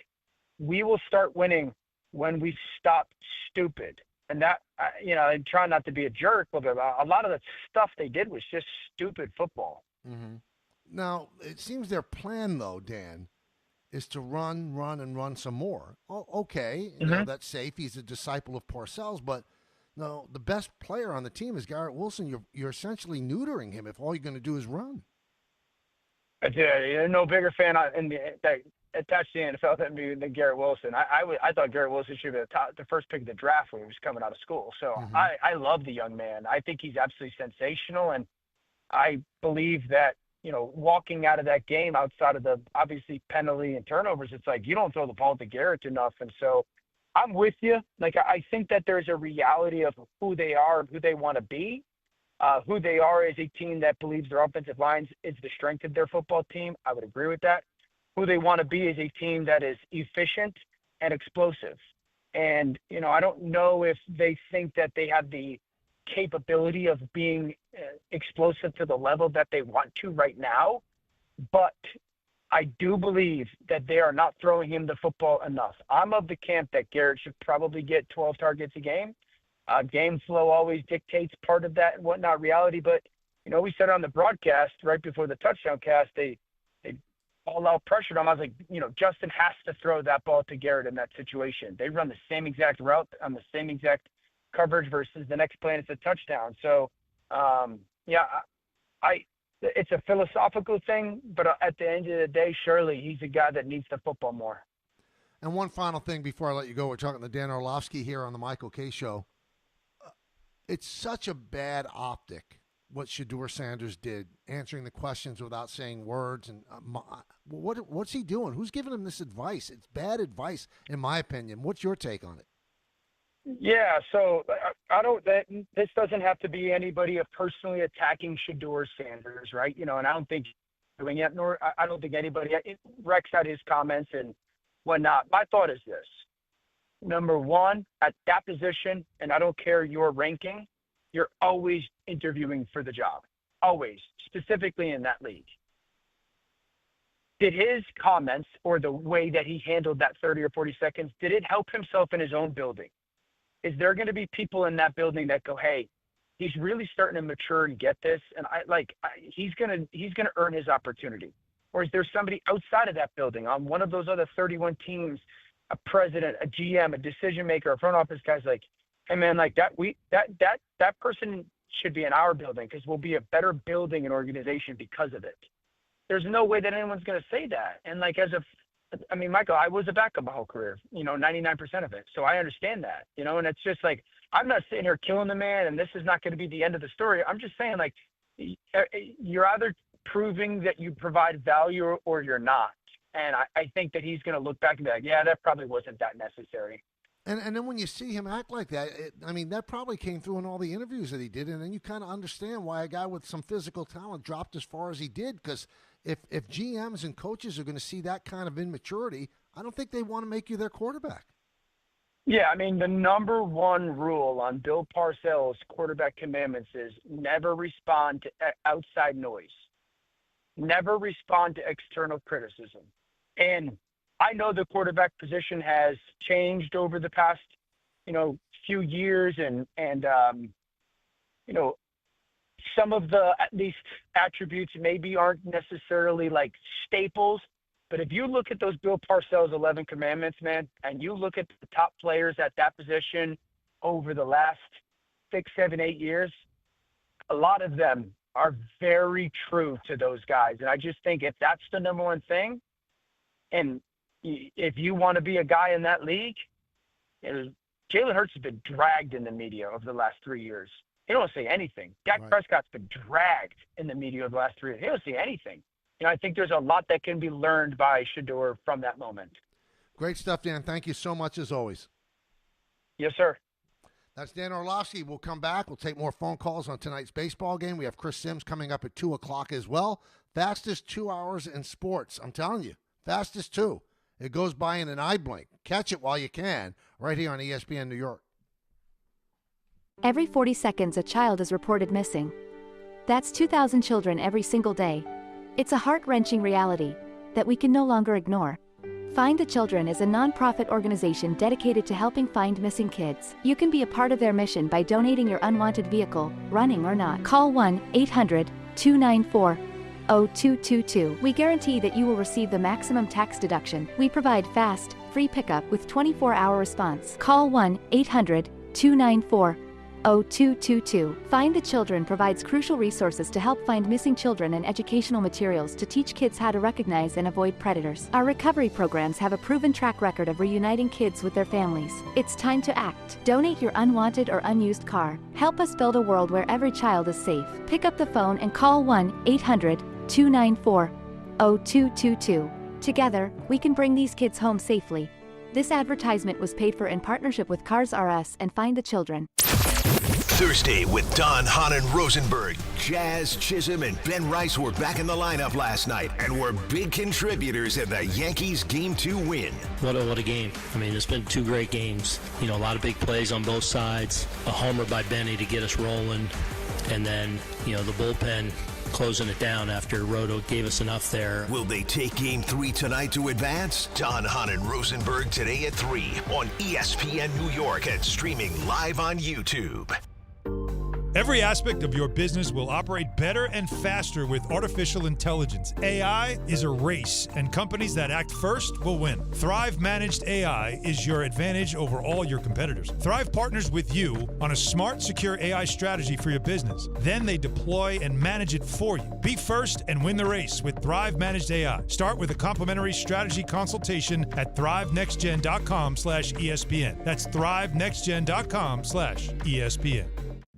we will start winning when we stop stupid. And that, and try not to be a jerk, but a lot of the stuff they did was just stupid football. Mm-hmm. Now, it seems their plan, though, Dan, is to run some more. Oh, okay, that's safe. He's a disciple of Parcells, but no, the best player on the team is Garrett Wilson. You're essentially neutering him if all you're going to do is run. Yeah, no bigger fan that attached to the NFL than Garrett Wilson. I thought Garrett Wilson should be the first pick of the draft when he was coming out of school. So I love the young man. I think he's absolutely sensational, and I believe that walking out of that game, outside of the obviously penalty and turnovers, it's like you don't throw the ball to Garrett enough. And so I'm with you. I think that there's a reality of who they are, who they want to be, who they are as a team that believes their offensive lines is the strength of their football team. I would agree with that. Who they want to be is a team that is efficient and explosive. And, I don't know if they think that they have the capability of being explosive to the level that they want to right now, but I do believe that they are not throwing him the football enough. I'm of the camp that Garrett should probably get 12 targets a game. Game flow always dictates part of that and whatnot reality, but We said on the broadcast right before the touchdown cast, they all out pressured him. I was like, Justin has to throw that ball to Garrett in that situation. They run the same exact route on the same exact coverage versus the next play, and it's a touchdown. So, it's a philosophical thing, but at the end of the day, surely he's a guy that needs the football more. And one final thing before I let you go, we're talking to Dan Orlovsky here on the Michael Kay Show. It's such a bad optic what Shedeur Sanders did, answering the questions without saying words. And what's he doing? Who's giving him this advice? It's bad advice, in my opinion. What's your take on it? Yeah, so this doesn't have to be anybody personally attacking Shedeur Sanders, right? And I don't think doing it, nor I don't think anybody. Rex had his comments and whatnot. My thought is this: number one, at that position, and I don't care your ranking, you're always interviewing for the job, always, specifically in that league. Did his comments or the way that he handled that 30 or 40 seconds, did it help himself in his own building? Is there going to be people in that building that go, hey, he's really starting to mature and get this, and he's going to earn his opportunity? Or is there somebody outside of that building on one of those other 31 teams, a president, a GM, a decision maker, a front office guy's like, hey man, that person should be in our building because we'll be a better building and organization because of it. There's no way that anyone's going to say that. And Michael, I was a backup my whole career, 99% of it. So I understand that, and it's just like, I'm not sitting here killing the man and this is not going to be the end of the story. I'm just saying, like, you're either proving that you provide value or you're not. And I think that he's going to look back and be like, yeah, that probably wasn't that necessary. And then when you see him act like that, that probably came through in all the interviews that he did. And then you kind of understand why a guy with some physical talent dropped as far as he did. Because if GMs and coaches are going to see that kind of immaturity, I don't think they want to make you their quarterback. Yeah, the number one rule on Bill Parcells' quarterback commandments is never respond to outside noise. Never respond to external criticism. And I know the quarterback position has changed over the past, few years, and some of the at least attributes maybe aren't necessarily like staples. But if you look at those Bill Parcells 11 commandments, man, and you look at the top players at that position over the last 6, 7, 8 years, a lot of them are very true to those guys. And I just think if that's the number one thing, and if you want to be a guy in that league, Jalen Hurts has been dragged in the media over the last 3 years. He don't say anything. Dak Prescott's been dragged in the media over the last 3 years. He don't say anything. I think there's a lot that can be learned by Shedeur from that moment. Great stuff, Dan. Thank you so much as always. Yes, sir. That's Dan Orlovsky. We'll come back. We'll take more phone calls on tonight's baseball game. We have Chris Simms coming up at 2 o'clock as well. Fastest 2 hours in sports. I'm telling you, fastest 2. It goes by in an eye blink. Catch it while you can, right here on ESPN New York. Every 40 seconds, a child is reported missing. That's 2,000 children every single day. It's a heart-wrenching reality that we can no longer ignore. Find the Children is a non-profit organization dedicated to helping find missing kids. You can be a part of their mission by donating your unwanted vehicle, running or not. Call 1-800-294-0222. We guarantee that you will receive the maximum tax deduction. We provide fast, free pickup with 24-hour response. Call 1-800-294-0222. Find the Children provides crucial resources to help find missing children and educational materials to teach kids how to recognize and avoid predators. Our recovery programs have a proven track record of reuniting kids with their families. It's time to act. Donate your unwanted or unused car. Help us build a world where every child is safe. Pick up the phone and call 1-800-294-0222. Together, we can bring these kids home safely. This advertisement was paid for in partnership with Cars R Us and Find the Children. Thursday with Don, Hahn, and Rosenberg. Jazz, Chisholm, and Ben Rice were back in the lineup last night and were big contributors in the Yankees' Game 2 win. What a game. It's been 2 great games. A lot of big plays on both sides. A homer by Benny to get us rolling. And then, the bullpen closing it down after Roto gave us enough there. Will they take Game 3 tonight to advance? Don, Hahn, and Rosenberg today at 3 on ESPN New York and streaming live on YouTube. Every aspect of your business will operate better and faster with artificial intelligence. AI is a race, and companies that act first will win. Thrive Managed AI is your advantage over all your competitors. Thrive partners with you on a smart, secure AI strategy for your business. Then they deploy and manage it for you. Be first and win the race with Thrive Managed AI. Start with a complimentary strategy consultation at thrivenextgen.com/ESPN. That's thrivenextgen.com/ESPN.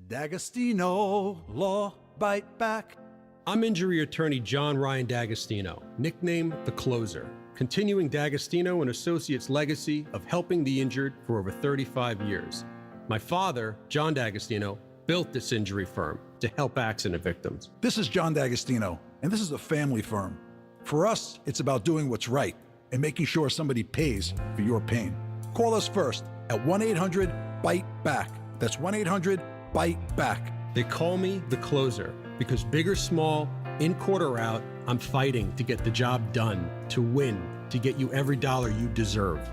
D'Agostino Law Bite Back. I'm injury attorney John Ryan D'Agostino, nicknamed The Closer, continuing D'Agostino and Associates' legacy of helping the injured for over 35 years. My father, John D'Agostino, built this injury firm to help accident victims. This is John D'Agostino, and this is a family firm. For us, it's about doing what's right and making sure somebody pays for your pain. Call us first at 1-800-BITE-BACK. That's 1-800-BITE BACK. They call me The Closer because big or small, in court or out, I'm fighting to get the job done, to win, to get you every dollar you deserve.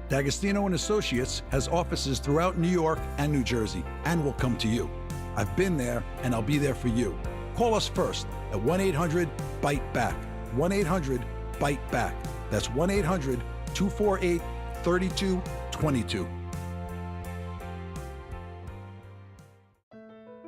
D'Agostino and Associates has offices throughout New York and New Jersey and will come to you. I've been there and I'll be there for you. Call us first at 1-800-BITE-BACK. 1-800-BITE-BACK. That's 1-800-248-3222.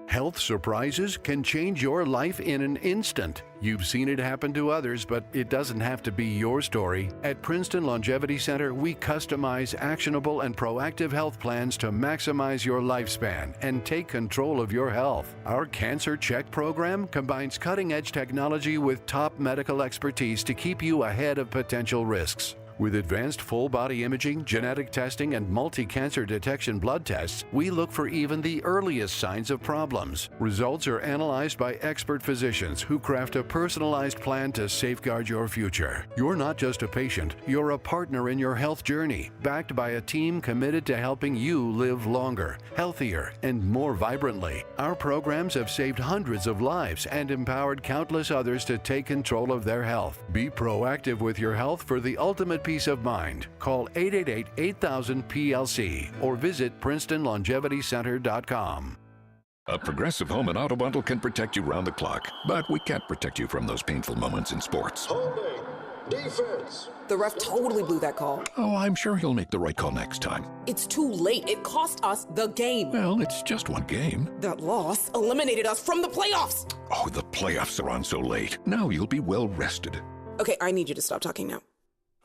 Health surprises can change your life in an instant. You've seen it happen to others, but it doesn't have to be your story. At Princeton Longevity Center, we customize actionable and proactive health plans to maximize your lifespan and take control of your health. Our Cancer Check program combines cutting-edge technology with top medical expertise to keep you ahead of potential risks. With advanced full-body imaging, genetic testing, and multi-cancer detection blood tests, we look for even the earliest signs of problems. Results are analyzed by expert physicians who craft a personalized plan to safeguard your future. You're not just a patient, you're a partner in your health journey, backed by a team committed to helping you live longer, healthier, and more vibrantly. Our programs have saved hundreds of lives and empowered countless others to take control of their health. Be proactive with your health for the ultimate peace of mind. Call 888-8000-PLC or visit PrincetonLongevityCenter.com. A Progressive Home and Auto Bundle can protect you round the clock, but we can't protect you from those painful moments in sports. Holding. Defense. The ref totally blew that call. Oh, I'm sure he'll make the right call next time. It's too late. It cost us the game. Well, it's just one game. That loss eliminated us from the playoffs. Oh, the playoffs are on so late. Now you'll be well rested. Okay, I need you to stop talking now.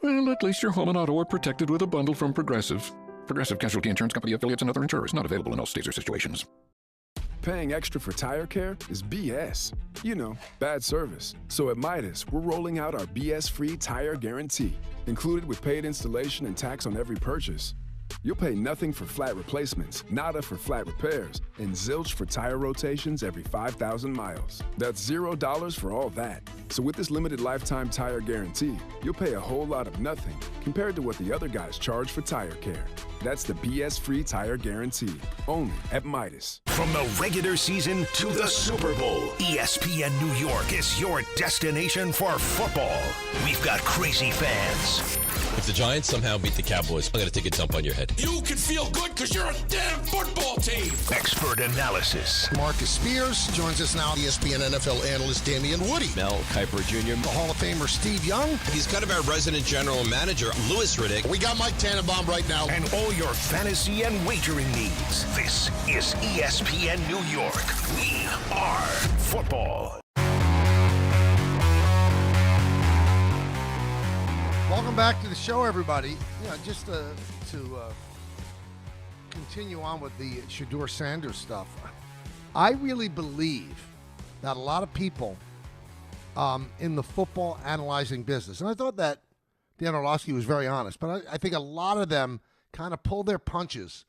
Well, at least your home and auto are protected with a bundle from Progressive. Progressive Casualty Insurance Company affiliates and other insurers. Not available in all states or situations. Paying extra for tire care is BS. You know, bad service. So at Midas, we're rolling out our BS-free tire guarantee. Included with paid installation and tax on every purchase. You'll pay nothing for flat replacements, nada for flat repairs, and zilch for tire rotations every 5,000 miles. That's $0 for all that. So with this limited lifetime tire guarantee, you'll pay a whole lot of nothing compared to what the other guys charge for tire care. That's the BS-free tire guarantee, only at Midas. From the regular season to the Super Bowl, ESPN New York is your destination for football. We've got crazy fans. If the Giants somehow beat the Cowboys, I'm going to take a dump on your head. You can feel good because you're a damn football team. Expert analysis. Marcus Spears joins us now. ESPN NFL analyst Damian Woody. Mel Kiper Jr. The Hall of Famer Steve Young. He's kind of our resident general manager, Louis Riddick. We got Mike Tannenbaum right now. And all your fantasy and wagering needs. This is ESPN New York. We are football. Welcome back to the show, everybody. Just to continue on with the Shedeur Sanders stuff, I really believe that a lot of people in the football analyzing business, and I thought that Dan Orlovsky was very honest, but I think a lot of them kind of pull their punches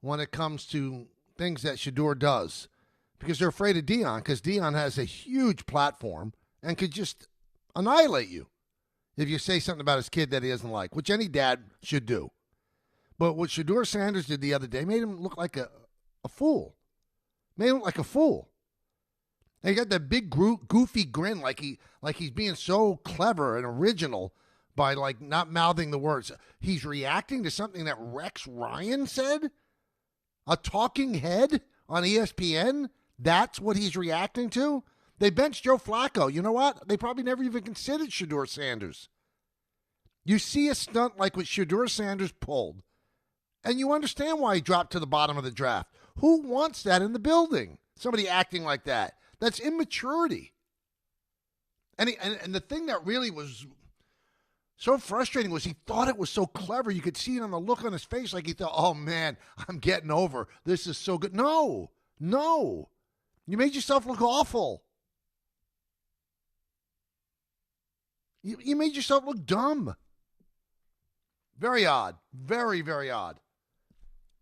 when it comes to things that Shedeur does because they're afraid of Deion, because Deion has a huge platform and could just annihilate you if you say something about his kid that he doesn't like, which any dad should do. But what Shedeur Sanders did the other day made him look like a fool. Made him look like a fool. And he got that big goofy grin like he's being so clever and original by like not mouthing the words. He's reacting to something that Rex Ryan said? A talking head on ESPN That's what he's reacting to? They benched Joe Flacco. You know what? They probably never even considered Shedeur Sanders. You see a stunt like what Shedeur Sanders pulled, and you understand why he dropped to the bottom of the draft. Who wants that in the building? Somebody acting like that. That's immaturity. And the thing that really was so frustrating was he thought it was so clever. You could see it on the look on his face like he thought, oh, man, I'm getting over. This is so good. No. You made yourself look awful. You made yourself look dumb. Very odd. Very, very odd.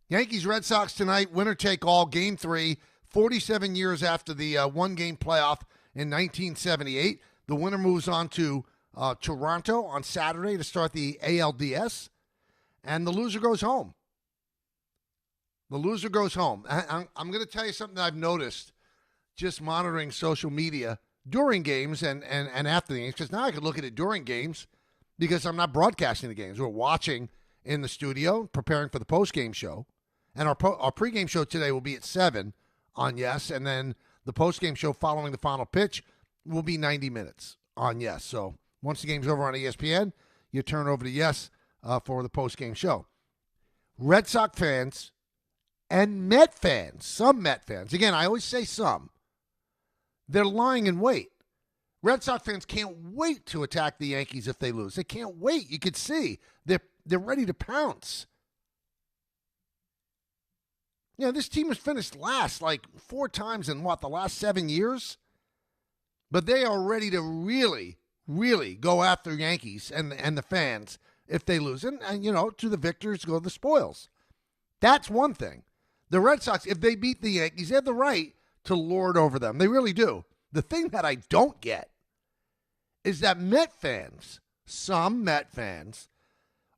Yankees, Red Sox tonight, winner take all, Game 3, 47 years after the one-game playoff in 1978. The winner moves on to Toronto on Saturday to start the ALDS, and the loser goes home. The loser goes home. I'm going to tell you something that I've noticed just monitoring social media during games and after the games, because now I could look at it during games because I'm not broadcasting the games. We're watching in the studio, preparing for the post-game show. And our pregame show today will be at 7 on Yes, and then the post-game show following the final pitch will be 90 minutes on Yes. So once the game's over on ESPN, you turn over to Yes for the post-game show. Red Sox fans and Met fans, some Met fans, again, I always say some, they're lying in wait. Red Sox fans can't wait to attack the Yankees if they lose. They can't wait. You could see they're ready to pounce. You know, this team has finished last like 4 times in the last 7 years? But they are ready to really, really go after Yankees and the fans if they lose. And to the victors go the spoils. That's one thing. The Red Sox, if they beat the Yankees, they have the right to lord over them. They really do. The thing that I don't get is that Met fans, some Met fans,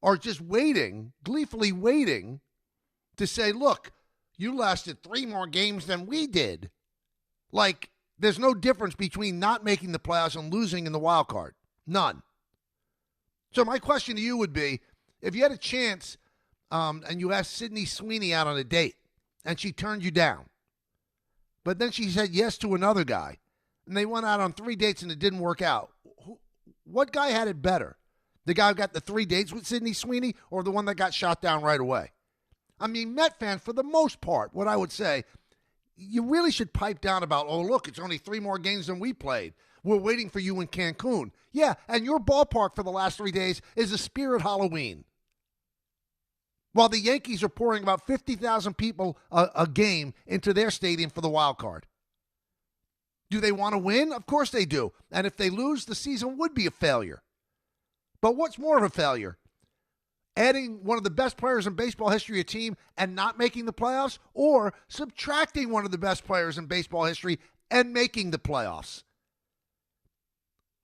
are just waiting, gleefully waiting to say, look, you lasted 3 more games than we did. Like, there's no difference between not making the playoffs and losing in the wild card. None. So my question to you would be, if you had a chance and you asked Sydney Sweeney out on a date and she turned you down, but then she said yes to another guy, and they went out on 3 dates and it didn't work out, what guy had it better? The guy who got the 3 dates with Sydney Sweeney or the one that got shot down right away? I mean, Met fans, for the most part, what I would say, you really should pipe down about, oh, look, it's only 3 more games than we played. We're waiting for you in Cancun. Yeah, and your ballpark for the last 3 days is a Spirit Halloween. While the Yankees are pouring about 50,000 people a game into their stadium for the wild card. Do they want to win? Of course they do. And if they lose, the season would be a failure. But what's more of a failure? Adding one of the best players in baseball history to a team and not making the playoffs, or subtracting one of the best players in baseball history and making the playoffs?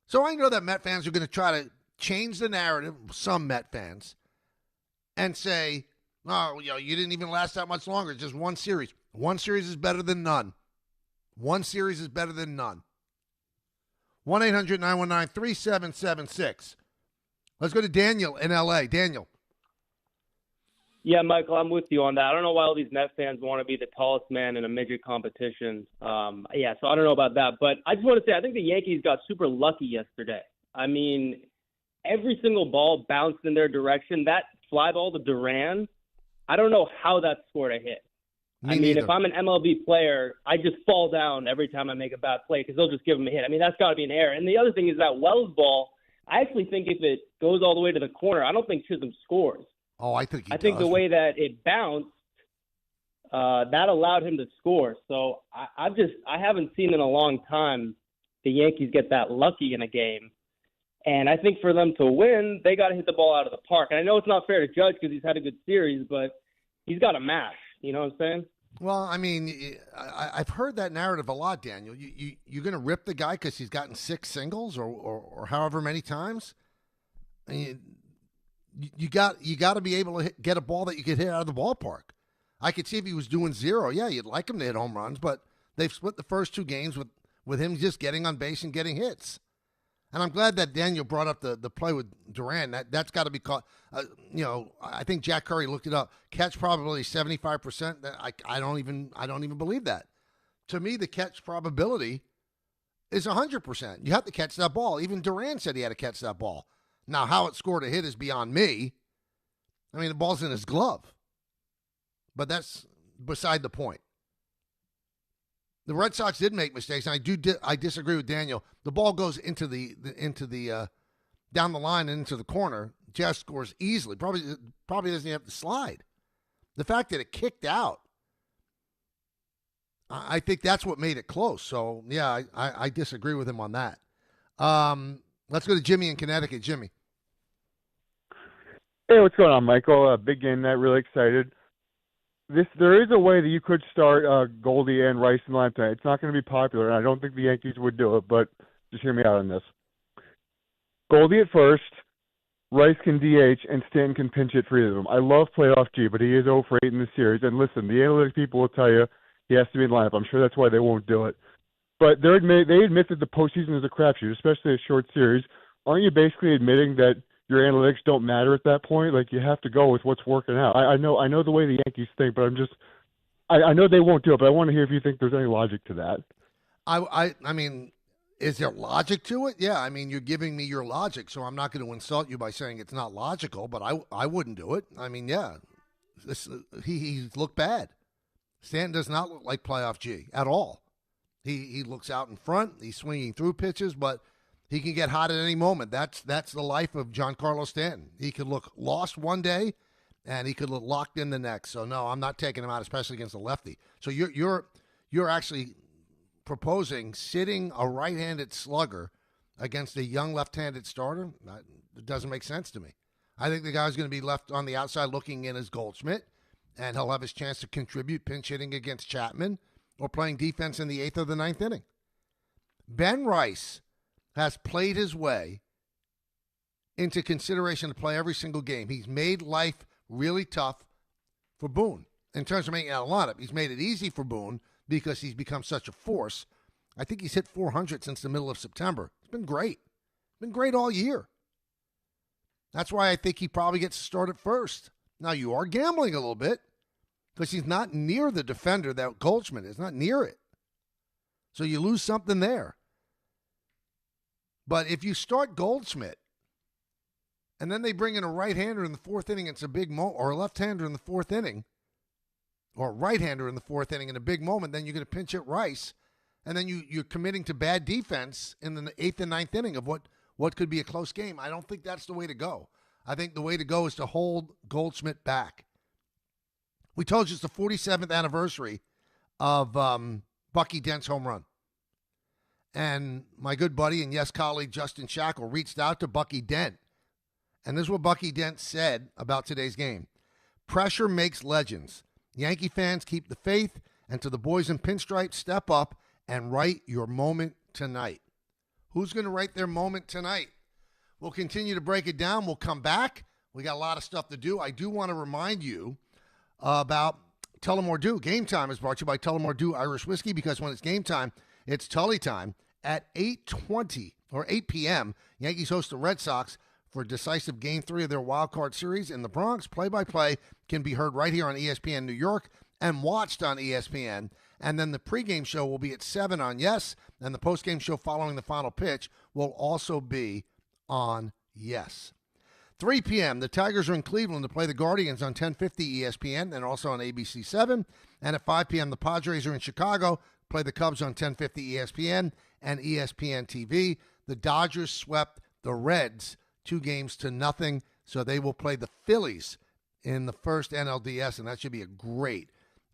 So I know that Met fans are going to try to change the narrative, some Met fans, and say, oh, you didn't even last that much longer. It's just one series. One series is better than none. One series is better than none. 1-800-919-3776. Let's go to Daniel in L.A. Daniel. Yeah, Michael, I'm with you on that. I don't know why all these Met fans want to be the tallest man in a midget competition. So I don't know about that. But I just want to say, I think the Yankees got super lucky yesterday. I mean, every single ball bounced in their direction. That fly ball to Duran, I don't know how that scored a hit. If I'm an MLB player, I just fall down every time I make a bad play because they'll just give him a hit. I mean, that's got to be an error. And the other thing is that Wells ball, I actually think if it goes all the way to the corner, I don't think Chisholm scores. Oh, I think he does. I think the way that it bounced, that allowed him to score. So I haven't seen in a long time the Yankees get that lucky in a game. And I think for them to win, they got to hit the ball out of the park. And I know it's not fair to judge because he's had a good series, but he's got a mash. You know what I'm saying? Well, I mean, I've heard that narrative a lot, Daniel. You're going to rip the guy because he's gotten 6 singles or however many times? I mean, you got to be able to get a ball that you could hit out of the ballpark. I could see if he was doing 0. Yeah, you'd like him to hit home runs, but they've split the first 2 games with him just getting on base and getting hits. And I'm glad that Daniel brought up the play with Duran. That's got to be caught. I think Jack Curry looked it up. Catch probability 75%. I don't even believe that. to me, the catch probability is 100%. You have to catch that ball. Even Duran said he had to catch that ball. Now, how it scored a hit is beyond me. I mean, the ball's in his glove. But that's beside the point. The Red Sox did make mistakes, and I disagree with Daniel. The ball goes into the down the line and into the corner. Jazz scores easily. Probably doesn't even have to slide. The fact that it kicked out, I think that's what made it close. So, yeah, I disagree with him on that. Let's go to Jimmy in Connecticut. Jimmy. Hey, what's going on, Michael? Big game night, really excited. There is a way that you could start Goldie and Rice in line tonight. It's not going to be popular, and I don't think the Yankees would do it, but just hear me out on this. Goldie at first, Rice can DH, and Stanton can pinch hit for either of them. I love playoff G, but he is 0 for 8 in the series. And listen, the analytics people will tell you he has to be in lineup. I'm sure that's why they won't do it. But they admit that the postseason is a crapshoot, especially a short series. Aren't you basically admitting that your analytics don't matter at that point? Like, you have to go with what's working out. I know the way the Yankees think, but I know they won't do it, but I want to hear if you think there's any logic to that. I mean, is there logic to it? Yeah, I mean, you're giving me your logic, so I'm not going to insult you by saying it's not logical, but I wouldn't do it. I mean, yeah, he looked bad. Stanton does not look like playoff G at all. He looks out in front. He's swinging through pitches, but he can get hot at any moment. That's the life of Giancarlo Stanton. He could look lost one day, and he could look locked in the next. So no, I'm not taking him out, especially against a lefty. So you're actually proposing sitting a right-handed slugger against a young left-handed starter? It doesn't make sense to me. I think the guy's going to be left on the outside looking in as Goldschmidt, and he'll have his chance to contribute pinch hitting against Chapman or playing defense in the 8th or the 9th inning. Ben Rice has played his way into consideration to play every single game. He's made life really tough for Boone in terms of making out a lineup. He's made it easy for Boone because he's become such a force. I think he's hit 400 since the middle of September. It's been great. It's been great all year. That's why I think he probably gets to start at first. Now, you are gambling a little bit because he's not near the defender that Goldschmidt is, not near it. So you lose something there. But if you start Goldschmidt and then they bring in a right-hander in the 4th inning, it's a big moment, or a left-hander in the 4th inning, or a right-hander in the 4th inning in a big moment, then you're going to pinch hit Rice, and then you're committing to bad defense in the 8th and 9th inning of what could be a close game. I don't think that's the way to go. I think the way to go is to hold Goldschmidt back. We told you it's the 47th anniversary of Bucky Dent's home run. And my good buddy and, yes, colleague Justin Shackle reached out to Bucky Dent. And this is what Bucky Dent said about today's game. Pressure makes legends. Yankee fans, keep the faith. And to the boys in pinstripes, step up and write your moment tonight. Who's going to write their moment tonight? We'll continue to break it down. We'll come back. We got a lot of stuff to do. I do want to remind you about Tullamore Dew. Game Time is brought to you by Tullamore Dew Irish Whiskey, because when it's game time, it's Tully time. At 8:20 or 8 p.m., Yankees host the Red Sox for decisive Game 3 of their Wildcard series in the Bronx. Play-by-play can be heard right here on ESPN New York and watched on ESPN. And then the pregame show will be at 7 on Yes, and the postgame show following the final pitch will also be on Yes. 3 p.m., the Tigers are in Cleveland to play the Guardians on 1050 ESPN and also on ABC7. And at 5 p.m., the Padres are in Chicago, play the Cubs on 1050 ESPN and ESPN TV. The Dodgers swept the Reds 2-0, so they will play the Phillies in the first NLDS, and that should be a great,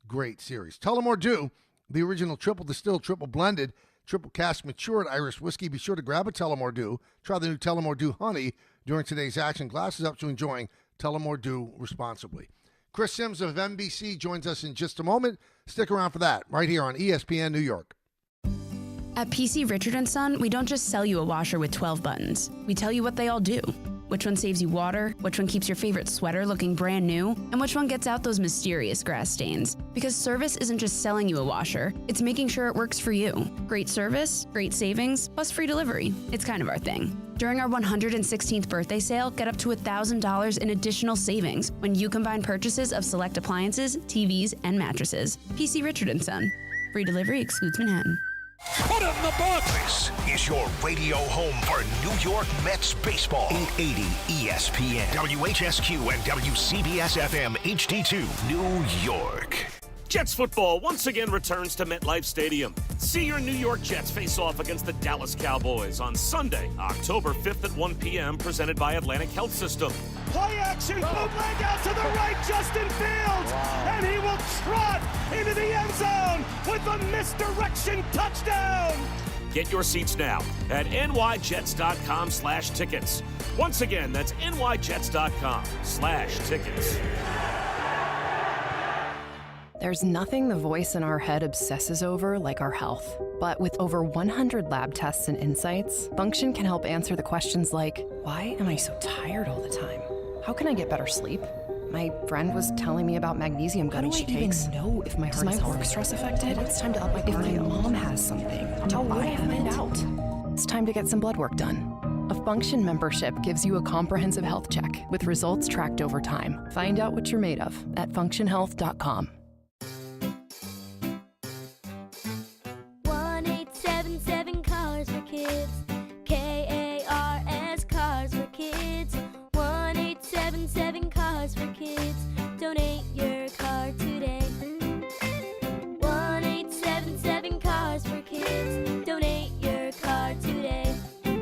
great series. Tullamore Dew, the original triple distilled, triple blended, triple cask matured Irish whiskey. Be sure to grab a Tullamore Dew. Try the new Tullamore Dew Honey during today's action. Glasses up to enjoying Tullamore Dew responsibly. Chris Simms of NBC joins us in just a moment. Stick around for that right here on ESPN New York. At PC Richard & Son, we don't just sell you a washer with 12 buttons. We tell you what they all do. Which one saves you water, which one keeps your favorite sweater looking brand new, and which one gets out those mysterious grass stains. Because service isn't just selling you a washer, it's making sure it works for you. Great service, great savings, plus free delivery. It's kind of our thing. During our 116th birthday sale, get up to $1,000 in additional savings when you combine purchases of select appliances, TVs, and mattresses. PC Richard & Son. Free delivery excludes Manhattan. Put him in the box. This is your radio home for New York Mets baseball. 880 ESPN, WHSQ, and WCBS-FM HD2, New York. Jets football once again returns to MetLife Stadium. See your New York Jets face off against the Dallas Cowboys on Sunday, October 5th at 1 p.m., presented by Atlantic Health System. Play action, bootleg out to the right, Justin Fields, and he will trot into the end zone with a misdirection touchdown. Get your seats now at nyjets.com/tickets. Once again, that's nyjets.com/tickets. There's nothing the voice in our head obsesses over like our health. But with over 100 lab tests and insights, Function can help answer the questions like, why am I so tired all the time? How can I get better sleep? My friend was telling me about magnesium gummy she takes. How do I even know if my heart is work stress affected? It's time to up my cardio. If my mom has something, how would I find out? It's time to get some blood work done. A Function membership gives you a comprehensive health check with results tracked over time. Find out what you're made of at functionhealth.com. 1-877 Cars for Kids. KARS Cars for Kids. 1-877 Cars for Kids. Donate your car today. 1-877 Cars for Kids. Donate your car today.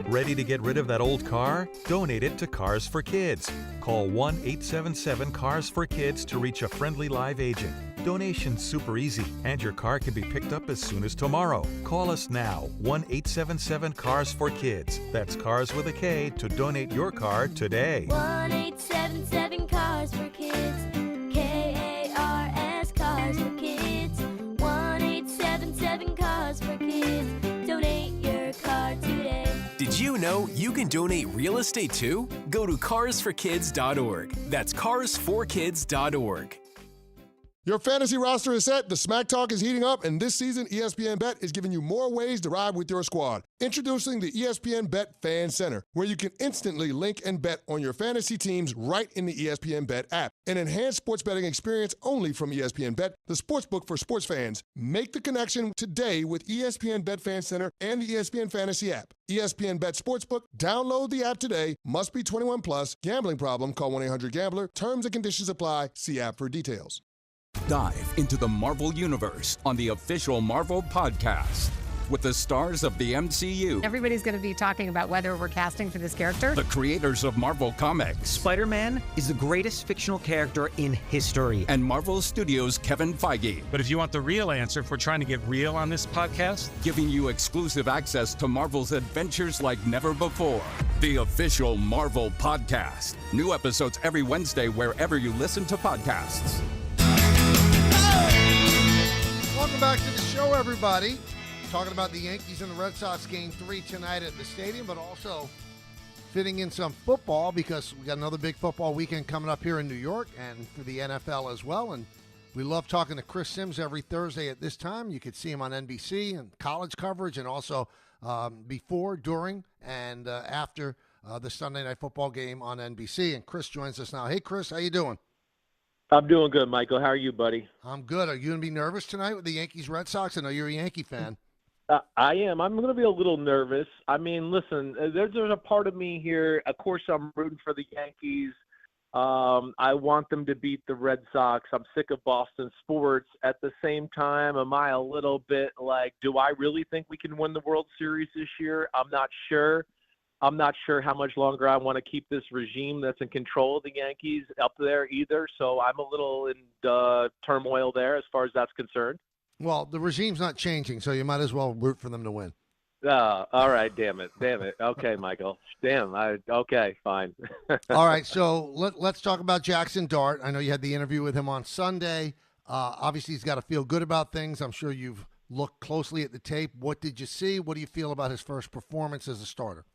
Ready to get rid of that old car? Donate it to Cars for Kids. Call 1-877-CARS-FOR-KIDS to reach a friendly live agent. Donation's super easy, and your car can be picked up as soon as tomorrow. Call us now, 1-877-CARS-FOR-KIDS. That's Cars with a K to donate your car today. 1-877 Cars for Kids. KARS Cars for Kids. 1-877 Cars for Kids. Donate your car today. Did you know you can donate real estate too? Go to carsforkids.org. That's carsforkids.org. Your fantasy roster is set, the Smack Talk is heating up, and this season, ESPN Bet is giving you more ways to ride with your squad. Introducing the ESPN Bet Fan Center, where you can instantly link and bet on your fantasy teams right in the ESPN Bet app. An enhanced sports betting experience only from ESPN Bet, the sportsbook for sports fans. Make the connection today with ESPN Bet Fan Center and the ESPN Fantasy app. ESPN Bet Sportsbook, download the app today. Must be 21 plus. Gambling problem, call 1-800-GAMBLER. Terms and conditions apply. See app for details. Dive into the Marvel Universe on the official Marvel Podcast with the stars of the MCU. Everybody's going to be talking about whether we're casting for this character. The creators of Marvel Comics. Spider-Man is the greatest fictional character in history. And Marvel Studios' Kevin Feige. But if you want the real answer, if we're trying to get real on this podcast, giving you exclusive access to Marvel's adventures like never before. The official Marvel Podcast. New episodes every Wednesday wherever you listen to podcasts. Welcome back to the show, everybody. Talking about the Yankees and the Red Sox Game 3 tonight at the stadium, but also fitting in some football because we got another big football weekend coming up here in New York and for the NFL as well. And we love talking to Chris Simms every Thursday at this time. You could see him on NBC and college coverage and also before, during, and after the Sunday Night Football game on NBC. And Chris joins us now. Hey, Chris, how you doing? I'm doing good, Michael. How are you, buddy? I'm good. Are you going to be nervous tonight with the Yankees Red Sox? I know you're a Yankee fan. I am. I'm going to be a little nervous. I mean, listen, there's a part of me here. Of course, I'm rooting for the Yankees. I want them to beat the Red Sox. I'm sick of Boston sports. At the same time, am I a little bit like, do I really think we can win the World Series this year? I'm not sure. I'm not sure how much longer I want to keep this regime that's in control of the Yankees up there either. So I'm a little in turmoil there as far as that's concerned. Well, the regime's not changing, so you might as well root for them to win. All right, damn it. Okay, Michael. Okay, fine. All right, so let's talk about Jaxson Dart. I know you had the interview with him on Sunday. Obviously, he's got to feel good about things. I'm sure you've looked closely at the tape. What did you see? What do you feel about his first performance as a starter?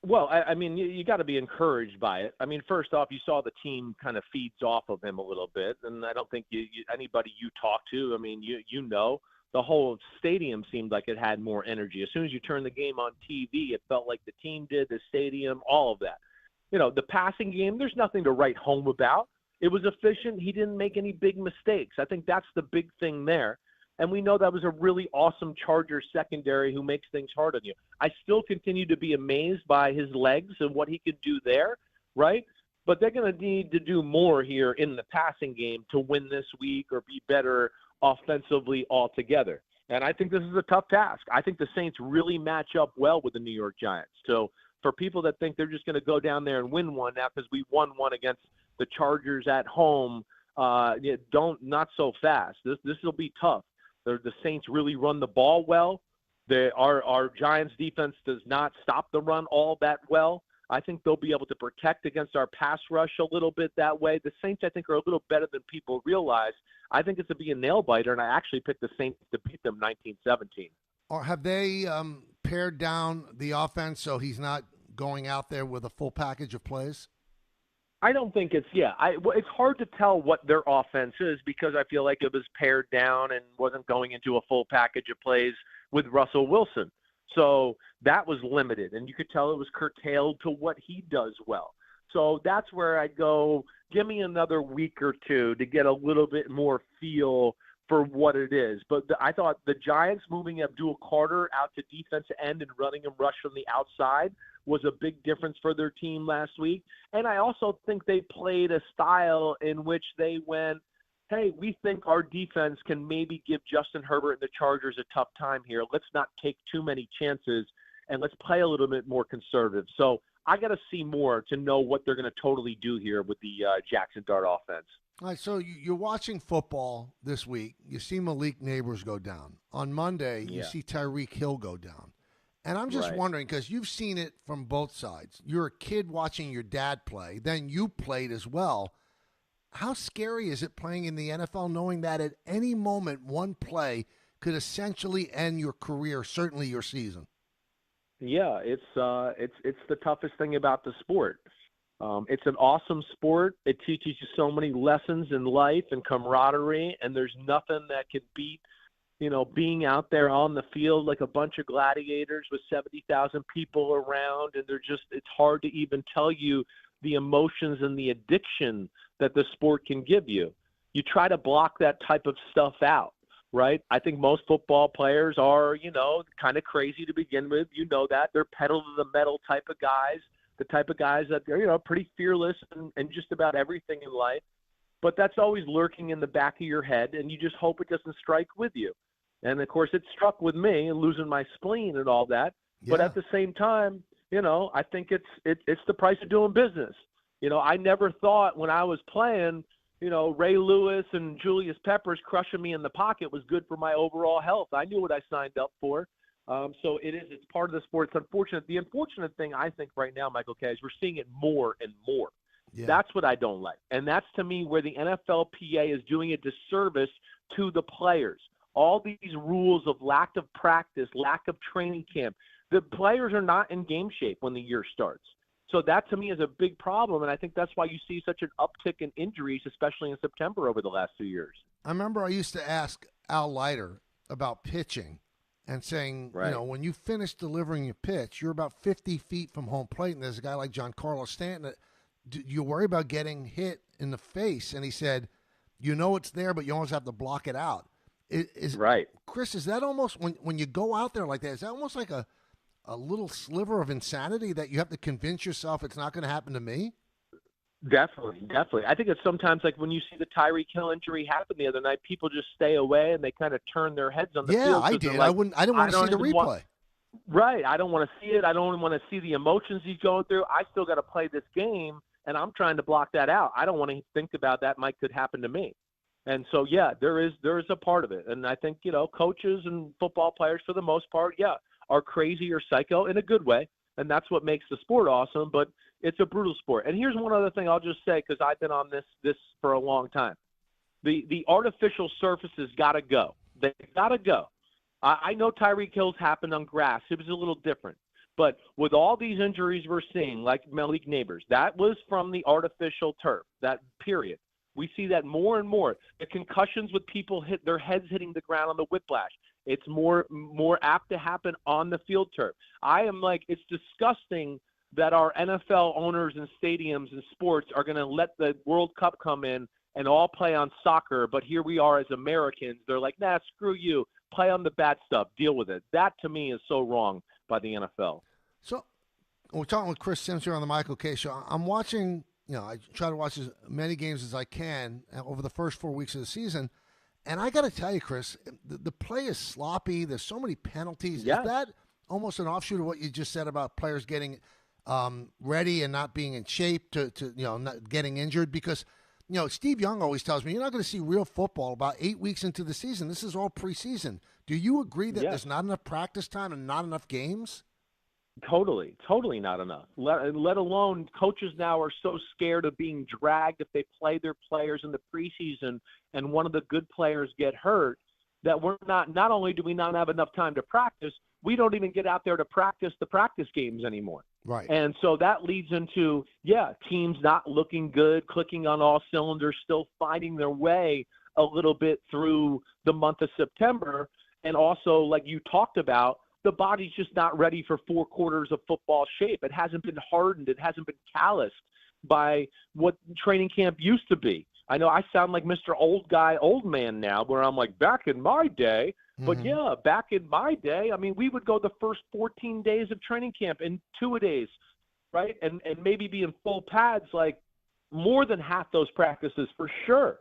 Well, I mean, you got to be encouraged by it. I mean, first off, you saw the team kind of feeds off of him a little bit, and I don't think anybody you talk to, I mean, you know, the whole stadium seemed like it had more energy. As soon as you turn the game on TV, it felt like the team did, the stadium, all of that. You know, the passing game, there's nothing to write home about. It was efficient. He didn't make any big mistakes. I think that's the big thing there. And we know that was a really awesome Chargers secondary who makes things hard on you. I still continue to be amazed by his legs and what he could do there, right? But they're going to need to do more here in the passing game to win this week or be better offensively altogether. And I think this is a tough task. I think the Saints really match up well with the New York Giants. So for people that think they're just going to go down there and win one now because we won one against the Chargers at home, not so fast. This will be tough. The Saints really run the ball well. Our Giants defense does not stop the run all that well. I think they'll be able to protect against our pass rush a little bit that way. The Saints, I think, are a little better than people realize. I think it's to be a nail-biter, and I actually picked the Saints to beat them 19-17. Or have they pared down the offense so he's not going out there with a full package of plays? I don't think it's it's hard to tell what their offense is because I feel like it was pared down and wasn't going into a full package of plays with Russell Wilson. So that was limited, and you could tell it was curtailed to what he does well. So that's where I go, give me another week or two to get a little bit more feel for what it is. But I thought the Giants moving Abdul Carter out to defensive end and running him rush from the outside was a big difference for their team last week. And I also think they played a style in which they went, hey, we think our defense can maybe give Justin Herbert and the Chargers a tough time here. Let's not take too many chances, and let's play a little bit more conservative. So I got to see more to know what they're going to totally do here with the Jaxson Dart offense. All right, so you're watching football this week. You see Malik Neighbors go down. On Monday, you see Tyreek Hill go down. And I'm just wondering, because you've seen it from both sides. You're a kid watching your dad play. Then you played as well. How scary is it playing in the NFL knowing that at any moment one play could essentially end your career, certainly your season? Yeah, it's the toughest thing about the sport. It's an awesome sport. It teaches you so many lessons in life and camaraderie, and there's nothing that can beat, being out there on the field like a bunch of gladiators with 70,000 people around, and it's hard to even tell you the emotions and the addiction that the sport can give you. You try to block that type of stuff out, right? I think most football players are, kind of crazy to begin with. You know that. They're pedal to the metal type of guys, the type of guys that are, pretty fearless and just about everything in life. But that's always lurking in the back of your head, and you just hope it doesn't strike with you. And, of course, it struck with me and losing my spleen and all that. Yeah. But at the same time, I think it's the price of doing business. I never thought when I was playing, Ray Lewis and Julius Peppers crushing me in the pocket was good for my overall health. I knew what I signed up for. So it's part of the sport. It's unfortunate. The unfortunate thing I think right now, Michael K., is we're seeing it more and more. Yeah. That's what I don't like. And that's, to me, where the NFLPA is doing a disservice to the players. All these rules of lack of practice, lack of training camp. The players are not in game shape when the year starts. So that, to me, is a big problem, and I think that's why you see such an uptick in injuries, especially in September over the last 2 years. I remember I used to ask Al Leiter about pitching and saying, when you finish delivering your pitch, you're about 50 feet from home plate, and there's a guy like Giancarlo Stanton. Do you worry about getting hit in the face? And he said, it's there, but you almost have to block it out. Right. Chris, is that almost, when you go out there like that, is that almost like a little sliver of insanity that you have to convince yourself it's not going to happen to me? Definitely. I think it's sometimes like when you see the Tyreek Hill injury happen the other night, people just stay away and they kind of turn their heads on the field. Yeah, I did. Like, I didn't want to see the replay. Right. I don't want to see it. I don't want to see the emotions he's going through. I still got to play this game, and I'm trying to block that out. I don't want to think about that could happen to me. And so, yeah, there is a part of it. And I think, coaches and football players for the most part, are crazy or psycho in a good way. And that's what makes the sport awesome, but it's a brutal sport. And here's one other thing I'll just say, because I've been on this for a long time. The artificial surfaces got to go. They got to go. I know Tyreek Hill's happened on grass. It was a little different. But with all these injuries we're seeing, like Malik Neighbors, that was from the artificial turf, that period. We see that more and more. The concussions with people their heads hitting the ground on the whiplash. It's more apt to happen on the field turf. It's disgusting that our NFL owners and stadiums and sports are going to let the World Cup come in and all play on soccer, but here we are as Americans. They're like, nah, screw you. Play on the bad stuff. Deal with it. That, to me, is so wrong by the NFL. So we're talking with Chris Simms here on the Michael K. Show. I'm watching, I try to watch as many games as I can over the first 4 weeks of the season. And I got to tell you, Chris, the play is sloppy. There's so many penalties. Yeah. Is that almost an offshoot of what you just said about players getting ready and not being in shape to not getting injured? Because, Steve Young always tells me you're not going to see real football about 8 weeks into the season. This is all preseason. Do you agree that there's not enough practice time and not enough games? Totally not enough. Let alone coaches now are so scared of being dragged if they play their players in the preseason and one of the good players get hurt that we're not only do we not have enough time to practice, we don't even get out there to practice the practice games anymore. Right. And so that leads into, teams not looking good, clicking on all cylinders, still finding their way a little bit through the month of September. And also, like you talked about, the body's just not ready for 4 quarters of football shape. It hasn't been hardened. It hasn't been calloused by what training camp used to be. I know I sound like Mr. Old Man now, where I'm like, back in my day. But back in my day, I mean, we would go the first 14 days of training camp in 2-a-days, right? And maybe be in full pads like more than half those practices for sure.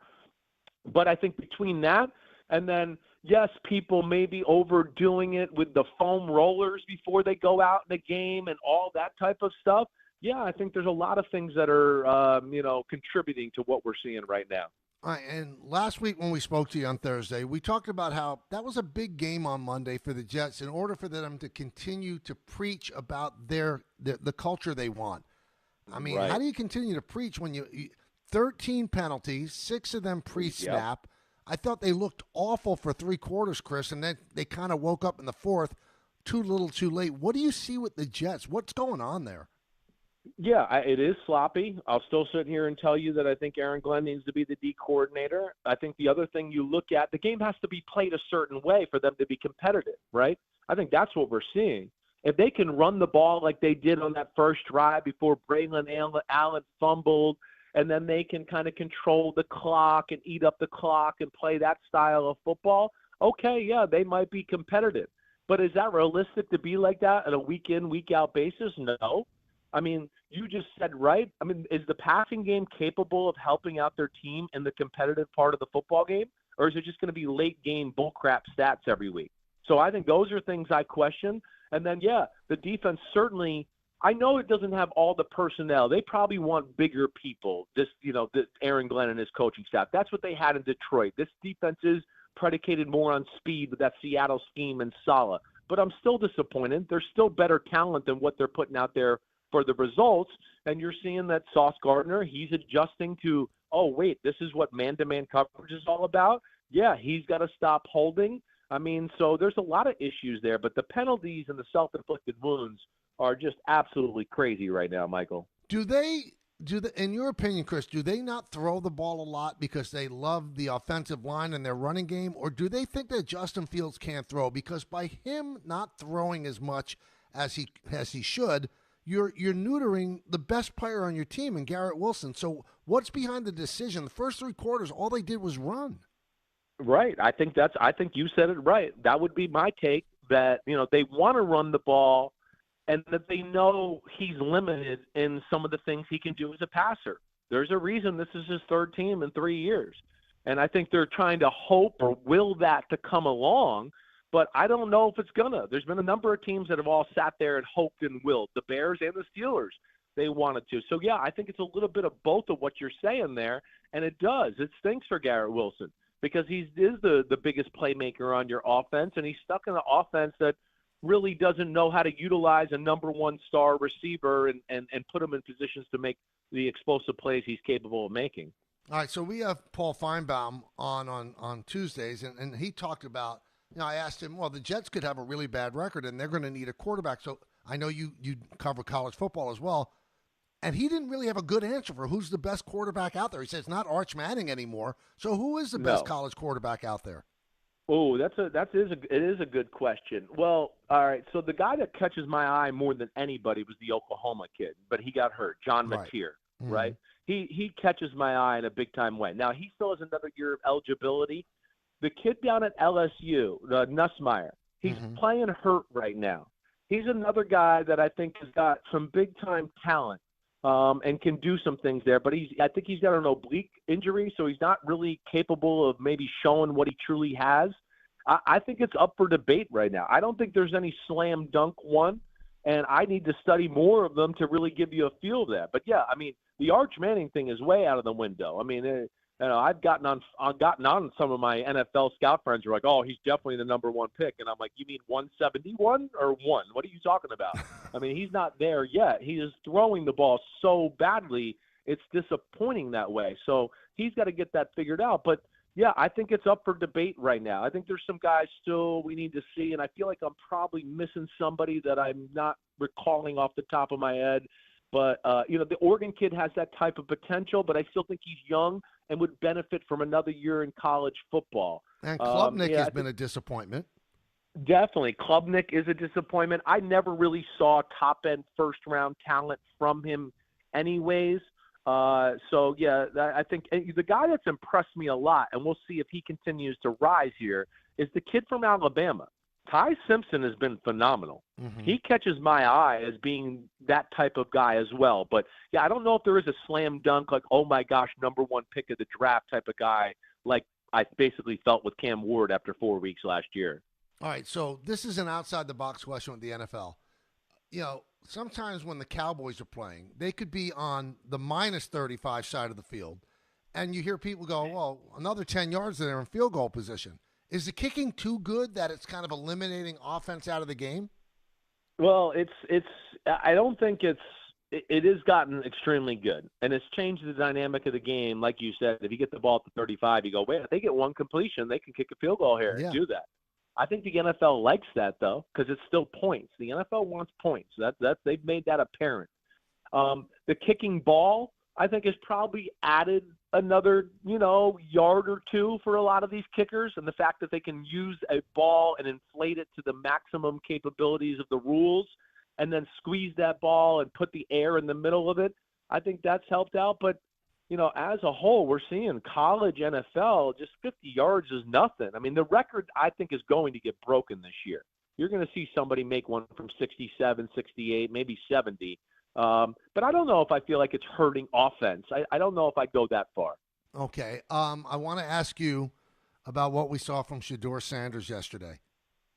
But I think between that and then, yes, people may be overdoing it with the foam rollers before they go out in the game and all that type of stuff. Yeah, I think there's a lot of things that are, contributing to what we're seeing right now. All right, and last week when we spoke to you on Thursday, we talked about how that was a big game on Monday for the Jets in order for them to continue to preach about the culture they want. I mean, Right. How do you continue to preach when you 13 penalties, 6 of them pre-snap? Yep. I thought they looked awful for 3 quarters, Chris, and then they kind of woke up in the fourth too little too late. What do you see with the Jets? What's going on there? Yeah, it is sloppy. I'll still sit here and tell you that I think Aaron Glenn needs to be the D coordinator. I think the other thing you look at, the game has to be played a certain way for them to be competitive, right? I think that's what we're seeing. If they can run the ball like they did on that first drive before Braylon Allen fumbled, and then they can kind of control the clock and eat up the clock and play that style of football, okay, yeah, they might be competitive. But is that realistic to be like that on a week-in, week-out basis? No. I mean, you just said right. I mean, is the passing game capable of helping out their team in the competitive part of the football game? Or is it just going to be late-game bullcrap stats every week? So I think those are things I question. And then, the defense certainly – I know it doesn't have all the personnel. They probably want bigger people, this Aaron Glenn and his coaching staff. That's what they had in Detroit. This defense is predicated more on speed with that Seattle scheme and Saleh. But I'm still disappointed. There's still better talent than what they're putting out there for the results. And you're seeing that Sauce Gardner, he's adjusting to, oh, wait, this is what man-to-man coverage is all about? Yeah, he's got to stop holding. I mean, so there's a lot of issues there. But the penalties and the self-inflicted wounds are just absolutely crazy right now, Michael. Do they, in your opinion, Chris, do they not throw the ball a lot because they love the offensive line and their running game? Or do they think that Justin Fields can't throw? Because by him not throwing as much as he should, you're neutering the best player on your team in Garrett Wilson. So what's behind the decision? The first 3 quarters, all they did was run. Right. I think you said it right. That would be my take, that, they want to run the ball and that they know he's limited in some of the things he can do as a passer. There's a reason this is his 3rd team in 3 years. And I think they're trying to hope or will that to come along, but I don't know if it's gonna. There's been a number of teams that have all sat there and hoped and willed. The Bears and the Steelers, they wanted to. So, I think it's a little bit of both of what you're saying there, and it does. It stinks for Garrett Wilson because he is the biggest playmaker on your offense, and he's stuck in an offense that really doesn't know how to utilize a number 1 star receiver and put him in positions to make the explosive plays he's capable of making. All right, so we have Paul Feinbaum on Tuesdays, and he talked about, I asked him, well, the Jets could have a really bad record, and they're going to need a quarterback. So I know you cover college football as well, and he didn't really have a good answer for who's the best quarterback out there. He says it's not Arch Manning anymore. So who is the best college quarterback out there? Oh, it is a good question. Well, all right. So the guy that catches my eye more than anybody was the Oklahoma kid, but he got hurt, John Mateer, right? he catches my eye in a big-time way. Now, he still has another year of eligibility. The kid down at LSU, Nussmeier, he's playing hurt right now. He's another guy that I think has got some big-time talent and can do some things there. But I think he's got an oblique injury, so he's not really capable of maybe showing what he truly has. I think it's up for debate right now. I don't think there's any slam dunk one, and I need to study more of them to really give you a feel of that. But, yeah, I mean, the Arch Manning thing is way out of the window. I mean, I've gotten on some of my NFL scout friends who are like, oh, he's definitely the number one pick. And I'm like, you mean 171 or 1? What are you talking about? I mean, he's not there yet. He is throwing the ball so badly, it's disappointing that way. So he's got to get that figured out. But, yeah, I think it's up for debate right now. I think there's some guys still we need to see, and I feel like I'm probably missing somebody that I'm not recalling off the top of my head. But, the Oregon kid has that type of potential, but I still think he's young and would benefit from another year in college football. And Klubnik has been a disappointment. Definitely. Klubnik is a disappointment. I never really saw top-end first-round talent from him anyways. I think the guy that's impressed me a lot, and we'll see if he continues to rise here, is the kid from Alabama. Ty Simpson has been phenomenal. He catches my eye as being that type of guy as well. But, yeah, I don't know if there is a slam dunk, like, oh, my gosh, number one pick of the draft type of guy like I basically felt with Cam Ward after 4 weeks last year. All right, so this is an outside-the-box question with the NFL. Sometimes when the Cowboys are playing, they could be on the minus 35 side of the field, and you hear people go, well, another 10 yards and they're in field goal position. Is the kicking too good that it's kind of eliminating offense out of the game? Well, I don't think it has gotten extremely good, and it's changed the dynamic of the game. Like you said, if you get the ball at the 35, you go, wait, if they get one completion, they can kick a field goal here and do that. I think the NFL likes that, though, because it's still points. The NFL wants points. They've made that apparent. The kicking ball, I think, has probably added another, yard or two for a lot of these kickers, and the fact that they can use a ball and inflate it to the maximum capabilities of the rules and then squeeze that ball and put the air in the middle of it, I think that's helped out. But, as a whole, we're seeing college NFL, just 50 yards is nothing. I mean, the record, I think, is going to get broken this year. You're going to see somebody make one from 67, 68, maybe 70. But I don't know if I feel like it's hurting offense. I don't know if I go that far. Okay. I want to ask you about what we saw from Shedeur Sanders yesterday.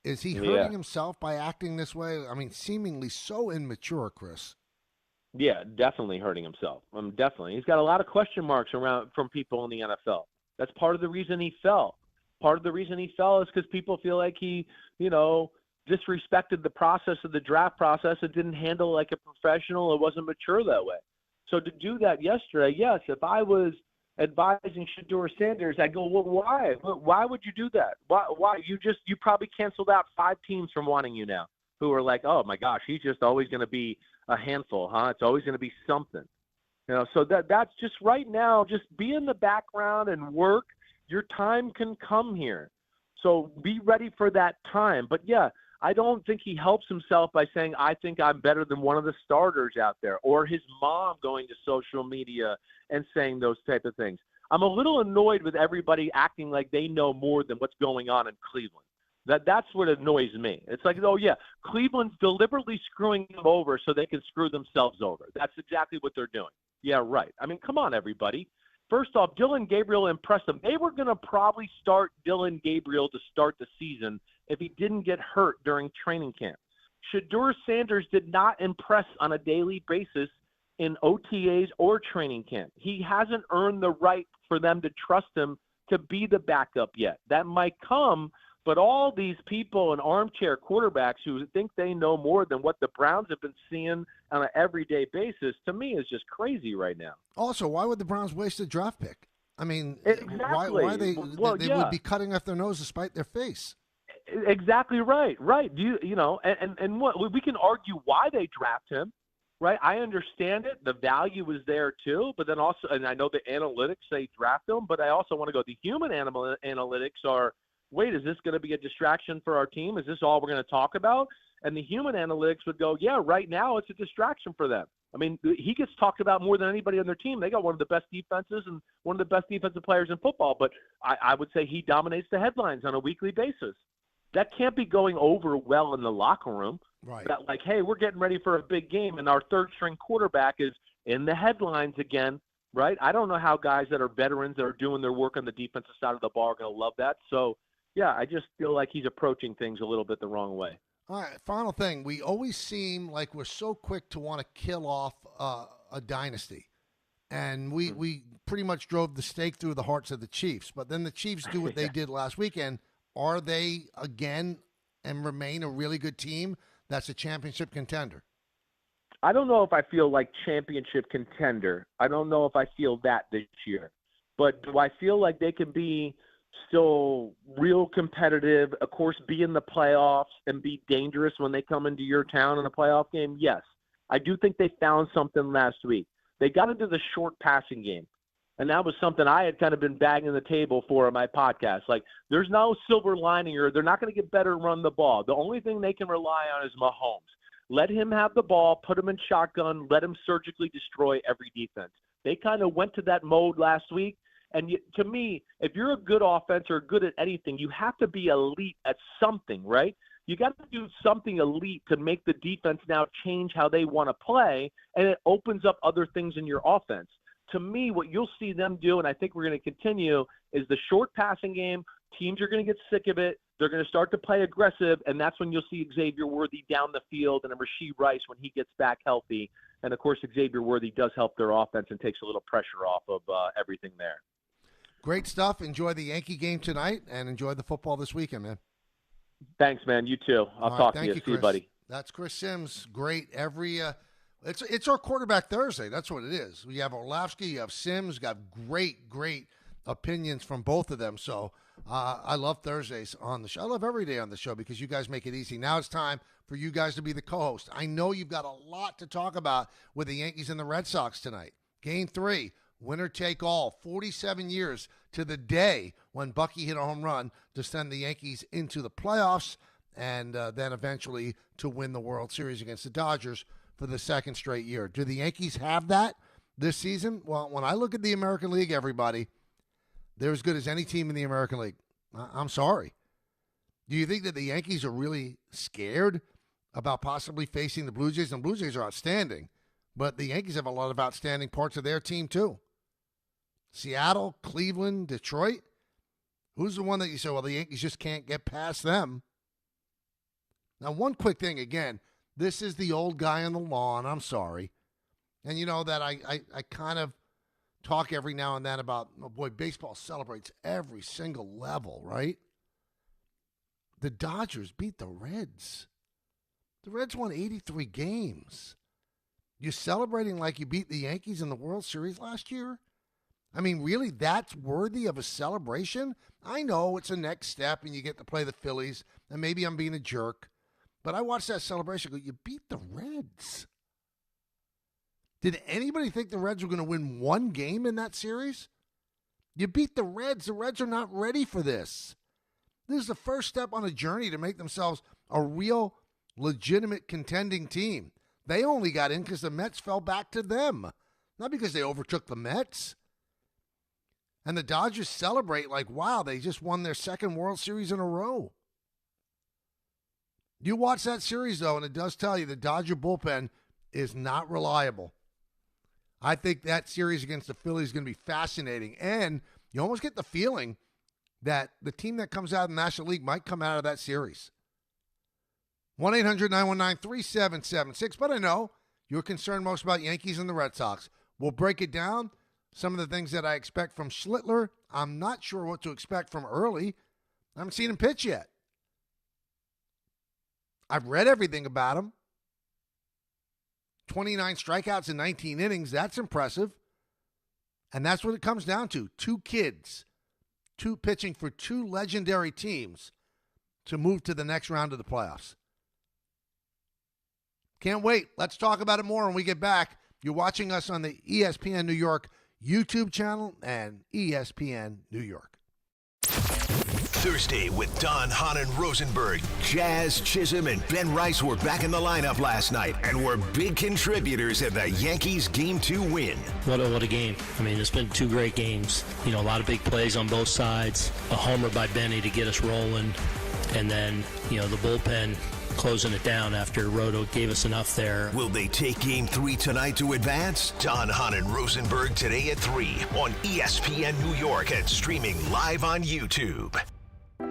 Is he hurting himself by acting this way? I mean, seemingly so immature, Chris. Yeah, definitely hurting himself. Definitely. He's got a lot of question marks around from people in the NFL. That's part of the reason he fell. Part of the reason he fell is because people feel like he, disrespected the process of the draft process. It didn't handle like a professional. It wasn't mature that way. So to do that yesterday, yes, if I was advising Shedeur Sanders, I'd go, well, why? Why would you do that? Why? You probably canceled out 5 teams from wanting you now who are like, oh, my gosh, he's just always going to be a handful, huh? It's always going to be something. So that's just right now, just be in the background and work. Your time can come here. So be ready for that time. But, yeah, I don't think he helps himself by saying, I think I'm better than one of the starters out there, or his mom going to social media and saying those type of things. I'm a little annoyed with everybody acting like they know more than what's going on in Cleveland. That's what annoys me. It's like, oh, yeah, Cleveland's deliberately screwing them over so they can screw themselves over. That's exactly what they're doing. Yeah, right. I mean, come on, everybody. First off, Dylan Gabriel impressed them. They were going to probably start Dylan Gabriel to start the season if he didn't get hurt during training camp. Shedeur Sanders did not impress on a daily basis in OTAs or training camp. He hasn't earned the right for them to trust him to be the backup yet. That might come, but all these people and armchair quarterbacks who think they know more than what the Browns have been seeing on an everyday basis, to me, is just crazy right now. Also, why would the Browns waste a draft pick? I mean, exactly. why they would be cutting off their nose to spite their face. Exactly right. And what we can argue why they draft him, right? I understand it. The value is there too, but then also, and I know the analytics say draft him, but I also want to go, the human analytics are, wait, is this going to be a distraction for our team? Is this all we're going to talk about? And the human analytics would go, yeah, right now it's a distraction for them. I mean, he gets talked about more than anybody on their team. They got one of the best defenses and one of the best defensive players in football. But I would say he dominates the headlines on a weekly basis. That can't be going over well in the locker room. Right. That like, hey, we're getting ready for a big game, and our third-string quarterback is in the headlines again, right? I don't know how guys that are veterans that are doing their work on the defensive side of the ball are going to love that. So, yeah, I just feel like he's approaching things a little bit the wrong way. All right, final thing. We always seem like we're so quick to want to kill off a dynasty. And we pretty much drove the stake through the hearts of the Chiefs. But then the Chiefs do what they did last weekend. Are they, again, and remain a really good team that's a championship contender? I don't know if I feel like championship contender. I don't know if I feel that this year. But do I feel like they can be still real competitive, of course, be in the playoffs and be dangerous when they come into your town in a playoff game? Yes. I do think they found something last week. They got into the short passing game, and that was something I had kind of been banging the table for in my podcast. Like, there's no silver lining, or they're not going to get better run the ball. The only thing they can rely on is Mahomes. Let him have the ball, put him in shotgun, let him surgically destroy every defense. They kind of went to that mode last week. And to me, if you're a good offense or good at anything, you have to be elite at something, right? You got to do something elite to make the defense now change how they want to play, and it opens up other things in your offense. To me, what you'll see them do, and I think we're going to continue, is the short passing game. Teams are going to get sick of it. They're going to start to play aggressive, and that's when you'll see Xavier Worthy down the field and Rashee Rice when he gets back healthy. And, of course, Xavier Worthy does help their offense and takes a little pressure off of everything there. Great stuff. Enjoy the Yankee game tonight and enjoy the football this weekend, man. Thanks, man. You too. I'll talk to you. See you, buddy. That's Chris Simms. Great. It's our quarterback Thursday. That's what it is. We have Orlovsky, you have Simms. Got great opinions from both of them. So I love Thursdays on the show. I love every day on the show because you guys make it easy. Now it's time for you guys to be the co-host. I know you've got a lot to talk about with the Yankees and the Red Sox tonight. Game 3. Winner take all, 47 years to the day when Bucky hit a home run to send the Yankees into the playoffs and then eventually to win the World Series against the Dodgers for the second straight year. Do the Yankees have that this season? Well, when I look at the American League, everybody, they're as good as any team in the American League. I'm sorry. Do you think that the Yankees are really scared about possibly facing the Blue Jays? And Blue Jays are outstanding, but the Yankees have a lot of outstanding parts of their team too. Seattle, Cleveland, Detroit. Who's the one that you say, well, the Yankees just can't get past them? Now, one quick thing, again, this is the old guy on the lawn. I'm sorry. And you know that I kind of talk every now and then about, oh boy, baseball celebrates every single level, right? The Dodgers beat the Reds. The Reds won 83 games. You celebrating like you beat the Yankees in the World Series last year? I mean, really, that's worthy of a celebration? I know it's a next step and you get to play the Phillies, and maybe I'm being a jerk, but I watched that celebration and go, you beat the Reds. Did anybody think the Reds were going to win one game in that series? You beat the Reds. The Reds are not ready for this. This is the first step on a journey to make themselves a real, legitimate contending team. They only got in because the Mets fell back to them, not because they overtook the Mets. And the Dodgers celebrate like, wow, they just won their second World Series in a row. You watch that series, though, and it does tell you the Dodger bullpen is not reliable. I think that series against the Phillies is going to be fascinating. And you almost get the feeling that the team that comes out of the National League might come out of that series. 1-800-919-3776. But I know you're concerned most about Yankees and the Red Sox. We'll break it down. Some of the things that I expect from Schlittler. I'm not sure what to expect from Early. I haven't seen him pitch yet. I've read everything about him. 29 strikeouts in 19 innings. That's impressive. And that's what it comes down to. 2 kids. 2 pitching for 2 legendary teams to move to the next round of the playoffs. Can't wait. Let's talk about it more when we get back. You're watching us on the ESPN New York YouTube channel and ESPN New York. Thursday with Don, Hahn, and Rosenberg. Jazz, Chisholm, and Ben Rice were back in the lineup last night and were big contributors in the Yankees' Game 2 win. What a game. I mean, it's been two great games. You know, a lot of big plays on both sides. A homer by Benny to get us rolling. And then, you know, the bullpen closing it down after Roto gave us enough there. Will they take Game 3 tonight to advance? Don, Hahn, and Rosenberg today at 3 on ESPN New York and streaming live on YouTube.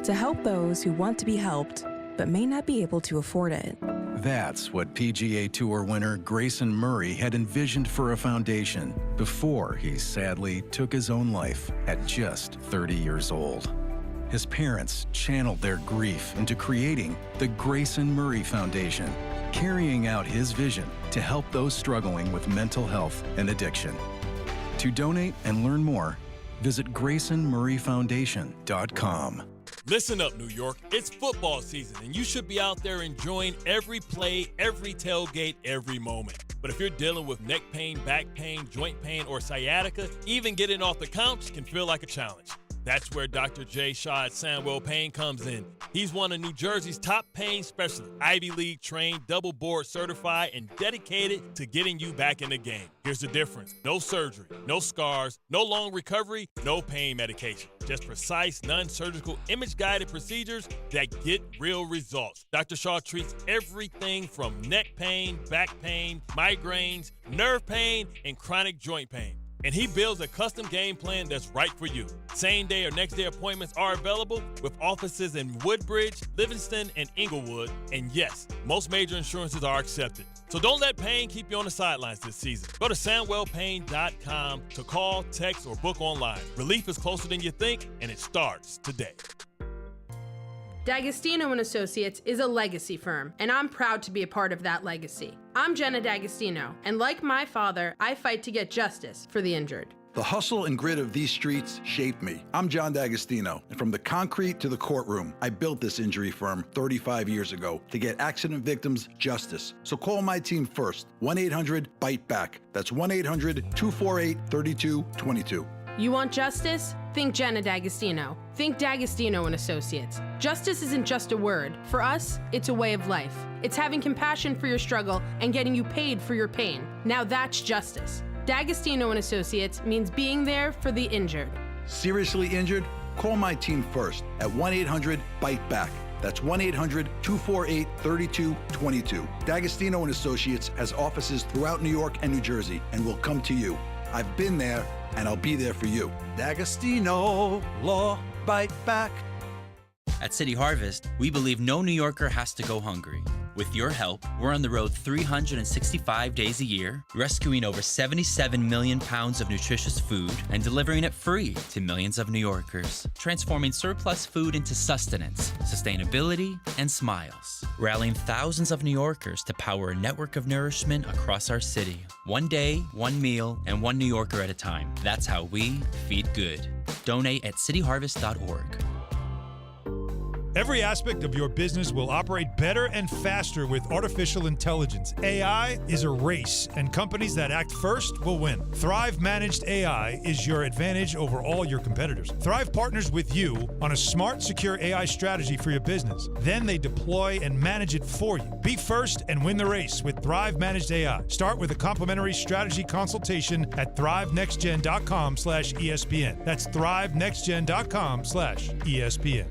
To help those who want to be helped but may not be able to afford it. That's what PGA Tour winner Grayson Murray had envisioned for a foundation before he sadly took his own life at just 30 years old. His parents channeled their grief into creating the Grayson Murray Foundation, carrying out his vision to help those struggling with mental health and addiction. To donate and learn more, visit GraysonMurrayFoundation.com. Listen up, New York. It's football season, and you should be out there enjoying every play, every tailgate, every moment. But if you're dealing with neck pain, back pain, joint pain, or sciatica, even getting off the couch can feel like a challenge. That's where Dr. Jay Shaw at Sandwell Pain comes in. He's one of New Jersey's top pain specialists, Ivy League trained, double board certified, and dedicated to getting you back in the game. Here's the difference. No surgery, no scars, no long recovery, no pain medication. Just precise, non-surgical, image-guided procedures that get real results. Dr. Shaw treats everything from neck pain, back pain, migraines, nerve pain, and chronic joint pain. And he builds a custom game plan that's right for you. Same day or next day appointments are available with offices in Woodbridge, Livingston, and Inglewood. And yes, most major insurances are accepted. So don't let pain keep you on the sidelines this season. Go to SandwellPain.com to call, text, or book online. Relief is closer than you think, and it starts today. D'Agostino & Associates is a legacy firm, and I'm proud to be a part of that legacy. I'm Jenna D'Agostino, and like my father, I fight to get justice for the injured. The hustle and grit of these streets shaped me. I'm John D'Agostino, and from the concrete to the courtroom, I built this injury firm 35 years ago to get accident victims justice. So call my team first, 1-800-BITE-BACK. That's 1-800-248-3222. You want justice? Think Jenna D'Agostino. Think D'Agostino & Associates. Justice isn't just a word. For us, it's a way of life. It's having compassion for your struggle and getting you paid for your pain. Now that's justice. D'Agostino & Associates means being there for the injured. Seriously injured? Call my team first at 1-800-BITE-BACK. That's 1-800-248-3222. D'Agostino & Associates has offices throughout New York and New Jersey and will come to you. I've been there, and I'll be there for you. D'Agostino, Law, Bite Back. At City Harvest, we believe no New Yorker has to go hungry. With your help, we're on the road 365 days a year, rescuing over 77 million pounds of nutritious food and delivering it free to millions of New Yorkers, transforming surplus food into sustenance, sustainability, and smiles, rallying thousands of New Yorkers to power a network of nourishment across our city. One day, one meal, and one New Yorker at a time. That's how we feed good. Donate at cityharvest.org. Every aspect of your business will operate better and faster with artificial intelligence. AI is a race, and companies that act first will win. Thrive Managed AI is your advantage over all your competitors. Thrive partners with you on a smart, secure AI strategy for your business. Then they deploy and manage it for you. Be first and win the race with Thrive Managed AI. Start with a complimentary strategy consultation at thrivenextgen.com/ESPN. That's thrivenextgen.com/ESPN.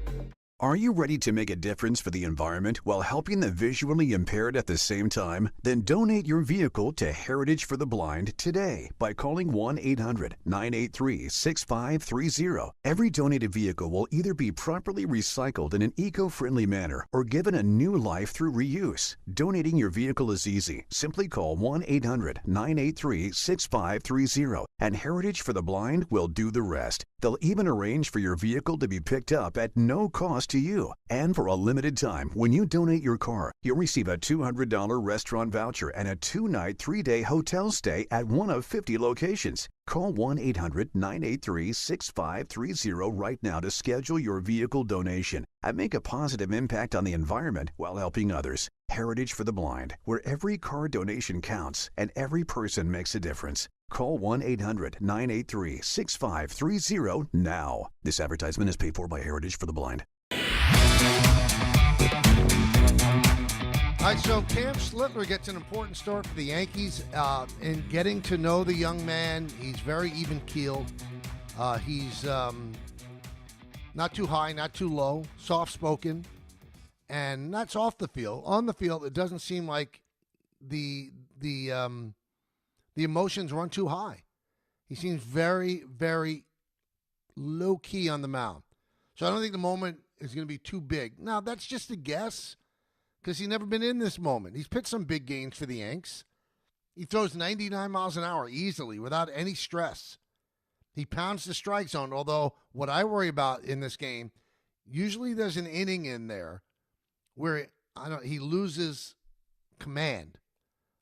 Are you ready to make a difference for the environment while helping the visually impaired at the same time? Then donate your vehicle to Heritage for the Blind today by calling 1-800-983-6530. Every donated vehicle will either be properly recycled in an eco-friendly manner or given a new life through reuse. Donating your vehicle is easy. Simply call 1-800-983-6530 and Heritage for the Blind will do the rest. They'll even arrange for your vehicle to be picked up at no cost to you. And for a limited time, when you donate your car, you'll receive a $200 restaurant voucher and a 2-night, 3-day hotel stay at one of 50 locations. Call 1-800-983-6530 right now to schedule your vehicle donation and make a positive impact on the environment while helping others. Heritage for the Blind, where every car donation counts and every person makes a difference. Call 1-800-983-6530 now. This advertisement is paid for by Heritage for the Blind. All right, so Cam Schlittler gets an important start for the Yankees in getting to know the young man. He's very even-keeled. He's not too high, not too low, soft-spoken, and that's off the field. On the field, it doesn't seem like the emotions run too high. He seems very, very low-key on the mound. So I don't think the moment is going to be too big. Now, that's just a guess because he's never been in this moment. He's pitched some big games for the Yanks. He throws 99 miles an hour easily without any stress. He pounds the strike zone, although what I worry about in this game, usually there's an inning in there where he loses command.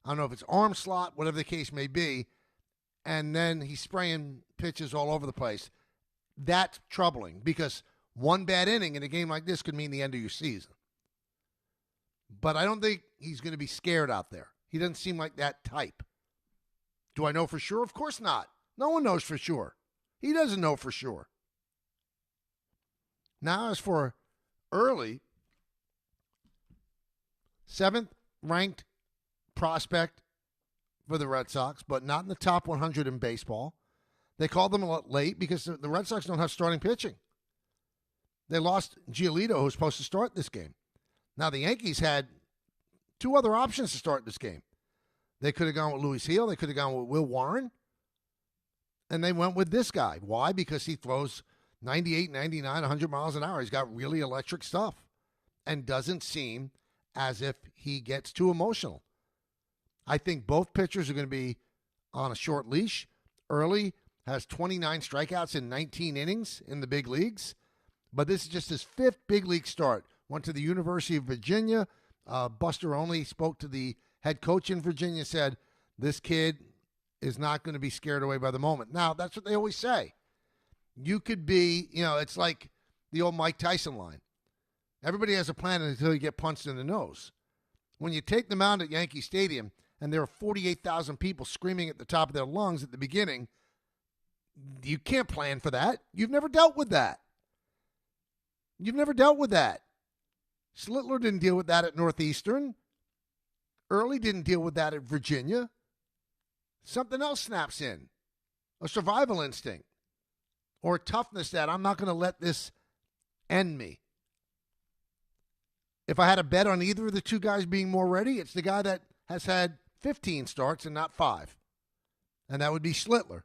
I don't know if it's arm slot, whatever the case may be, and then he's spraying pitches all over the place. That's troubling because one bad inning in a game like this could mean the end of your season. But I don't think he's going to be scared out there. He doesn't seem like that type. Do I know for sure? Of course not. No one knows for sure. He doesn't know for sure. Now, as for early, 7th ranked prospect for the Red Sox, but not in the top 100 in baseball. They called them a lot late because the Red Sox don't have starting pitching. They lost Giolito, who's supposed to start this game. Now, the Yankees had two other options to start this game. They could have gone with Luis Gil. They could have gone with Will Warren. And they went with this guy. Why? Because he throws 98, 99, 100 miles an hour. He's got really electric stuff and doesn't seem as if he gets too emotional. I think both pitchers are going to be on a short leash. Early has 29 strikeouts in 19 innings in the big leagues. But this is just his 5th big league start. Went to the University of Virginia. Buster Olney spoke to the head coach in Virginia, said, this kid is not going to be scared away by the moment. Now, that's what they always say. You could be, it's like the old Mike Tyson line. Everybody has a plan until you get punched in the nose. When you take the mound at Yankee Stadium and there are 48,000 people screaming at the top of their lungs at the beginning, you can't plan for that. You've never dealt with that. Schlittler didn't deal with that at Northeastern. Early didn't deal with that at Virginia. Something else snaps in. A survival instinct. Or toughness that I'm not going to let this end me. If I had a bet on either of the two guys being more ready, it's the guy that has had 15 starts and not 5. And that would be Schlittler.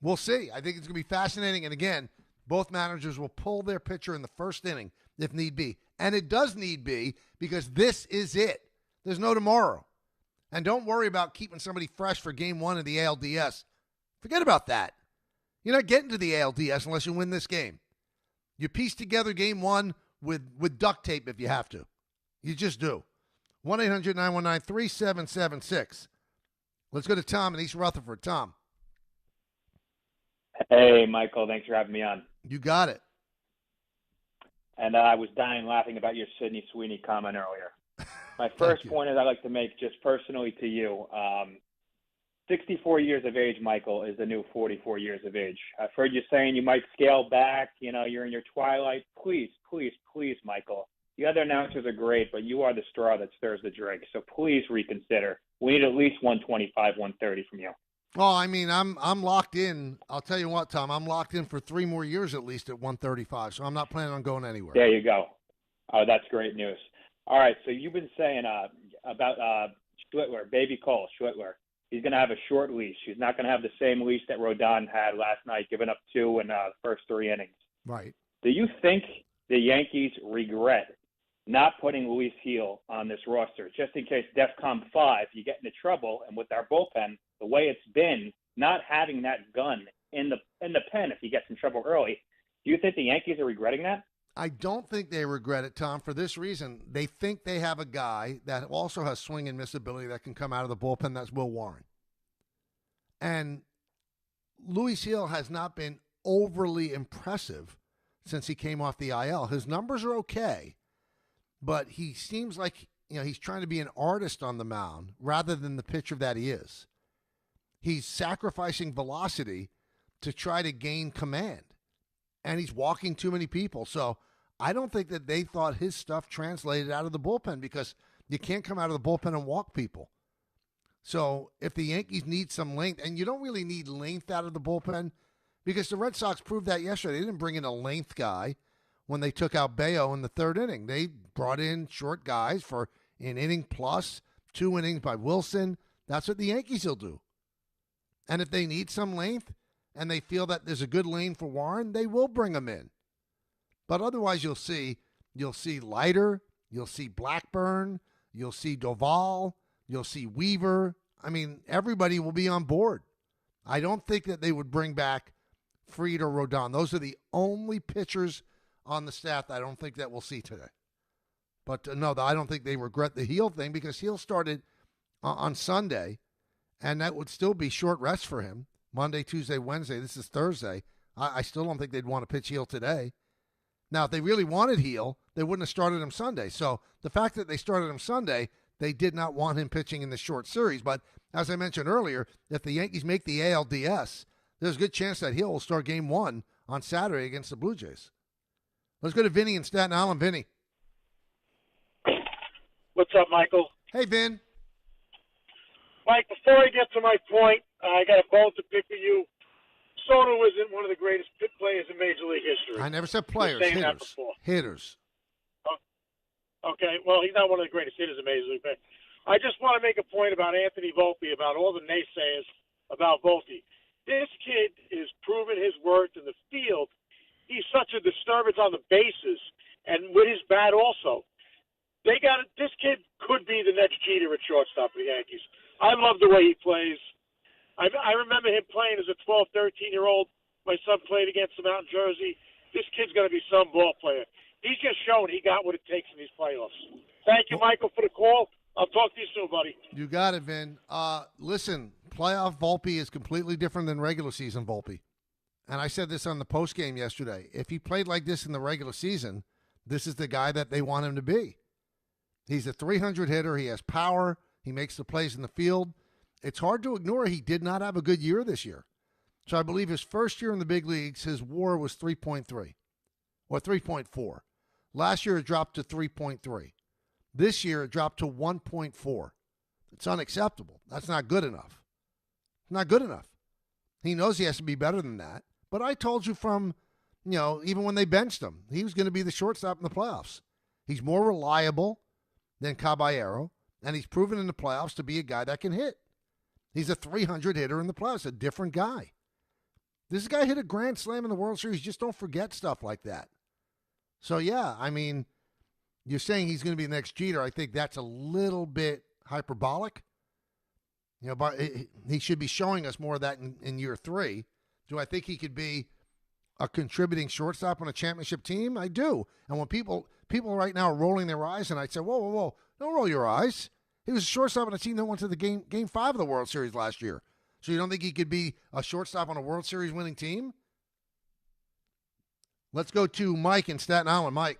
We'll see. I think it's going to be fascinating. And again, both managers will pull their pitcher in the first inning if need be. And it does need be because this is it. There's no tomorrow. And don't worry about keeping somebody fresh for game 1 of the ALDS. Forget about that. You're not getting to the ALDS unless you win this game. You piece together game 1 with duct tape if you have to. You just do. 1-800-919-3776. Let's go to Tom in East Rutherford. Tom. Hey, Michael. Thanks for having me on. You got it. And I was dying laughing about your Sidney Sweeney comment earlier. My first point is I'd like to make just personally to you. 64 years of age, Michael, is the new 44 years of age. I've heard you saying you might scale back. You're in your twilight. Please, please, please, Michael. The other announcers are great, but you are the straw that stirs the drink. So please reconsider. We need at least 125, 130 from you. Well, I mean, I'm locked in. I'll tell you what, Tom, I'm locked in for 3 more years at least at 135, so I'm not planning on going anywhere. There you go. Oh, that's great news. All right, so you've been saying about Schlittler, baby Cole, Schlittler. He's going to have a short leash. He's not going to have the same leash that Rodon had last night, giving up 2 in the first 3 innings. Right. Do you think the Yankees regret not putting Luis Gil on this roster, just in case DEFCON 5, you get into trouble, and with our bullpen, the way it's been, not having that gun in the pen if he gets in trouble early, do you think the Yankees are regretting that? I don't think they regret it, Tom, for this reason. They think they have a guy that also has swing and miss ability that can come out of the bullpen. That's Will Warren. And Luis Gil has not been overly impressive since he came off the IL. His numbers are okay, but he seems like he's trying to be an artist on the mound rather than the pitcher that he is. He's sacrificing velocity to try to gain command, and he's walking too many people. So I don't think that they thought his stuff translated out of the bullpen, because you can't come out of the bullpen and walk people. So if the Yankees need some length, and you don't really need length out of the bullpen, because the Red Sox proved that yesterday. They didn't bring in a length guy when they took out Bayo in the third inning. They brought in short guys for an inning plus, 2 innings by Wilson. That's what the Yankees will do. And if they need some length and they feel that there's a good lane for Warren, they will bring him in. But otherwise, you'll see Leiter, you'll see Blackburn, you'll see Doval, you'll see Weaver. I mean, everybody will be on board. I don't think that they would bring back Fried or Rodon. Those are the only pitchers on the staff that I don't think that we'll see today. But no, I don't think they regret the Heel thing, because Heel started on Sunday, and that would still be short rest for him. Monday, Tuesday, Wednesday. This is Thursday. I still don't think they'd want to pitch Heel today. Now, if they really wanted Heel, they wouldn't have started him Sunday. So the fact that they started him Sunday, they did not want him pitching in the short series. But as I mentioned earlier, if the Yankees make the ALDS, there's a good chance that Hill will start game 1 on Saturday against the Blue Jays. Let's go to Vinny in Staten Island. Vinny. What's up, Michael? Hey, Vin. Mike, before I get to my point, I got a bone to pick with you. Soto isn't one of the greatest pit players in Major League history. I never said players, Saying that hitters. before. Hitters. Okay, well, he's not one of the greatest hitters in Major League Baseball. I just want to make a point about Anthony Volpe, about all the naysayers about Volpe. This kid is proving his worth in the field. He's such a disturbance on the bases, and with his bat also. This kid could be the next Jeter at shortstop for the Yankees. I love the way he plays. I remember him playing as a 12, 13-year-old. My son played against him out in Jersey. This kid's going to be some ball player. He's just shown he got what it takes in these playoffs. Thank you, Michael, for the call. I'll talk to you soon, buddy. You got it, Vin. Listen, playoff Volpe is completely different than regular season Volpe. And I said this on the postgame yesterday. If he played like this in the regular season, this is the guy that they want him to be. He's a 300 hitter. He has power. He makes the plays in the field. It's hard to ignore he did not have a good year this year. So I believe his first year in the big leagues, his WAR was 3.3 or 3.4. Last year it dropped to 3.3. This year it dropped to 1.4. It's unacceptable. That's not good enough. Not good enough. He knows he has to be better than that. But I told you from, even when they benched him, he was going to be the shortstop in the playoffs. He's more reliable than Caballero, and he's proven in the playoffs to be a guy that can hit. He's a 300 hitter in the playoffs, a different guy. This guy hit a grand slam in the World Series. Just don't forget stuff like that. So, yeah, I mean, you're saying he's going to be the next Jeter. I think that's a little bit hyperbolic. But he should be showing us more of that in year 3. Do I think he could be a contributing shortstop on a championship team? I do. And when people right now are rolling their eyes, and I say, whoa, don't roll your eyes. He was a shortstop on a team that went to the game 5 of the World Series last year. So you don't think he could be a shortstop on a World Series winning team? Let's go to Mike in Staten Island. Mike.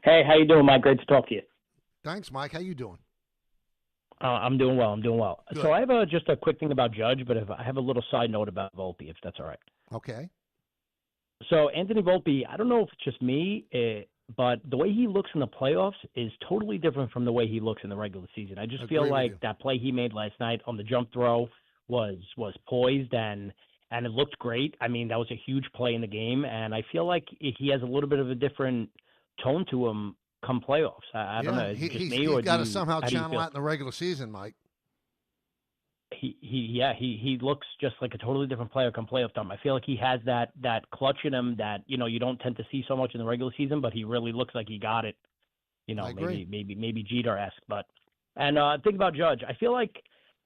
Hey, how you doing, Mike? Great to talk to you. Thanks, Mike. How you doing? I'm doing well. Good. So I have just a quick thing about Judge, but I have a little side note about Volpe, if that's all right. Okay. So Anthony Volpe, I don't know if it's just me, but the way he looks in the playoffs is totally different from the way he looks in the regular season. I just feel like that play he made last night on the jump throw was poised and it looked great. I mean, that was a huge play in the game, and I feel like he has a little bit of a different tone to him come playoffs. I don't know. He's got to somehow channel that in the regular season, Mike. He looks just like a totally different player come playoff time. I feel like he has that clutch in him that you don't tend to see so much in the regular season, but he really looks like he got it. Maybe Jeter-esque. But think about Judge. I feel like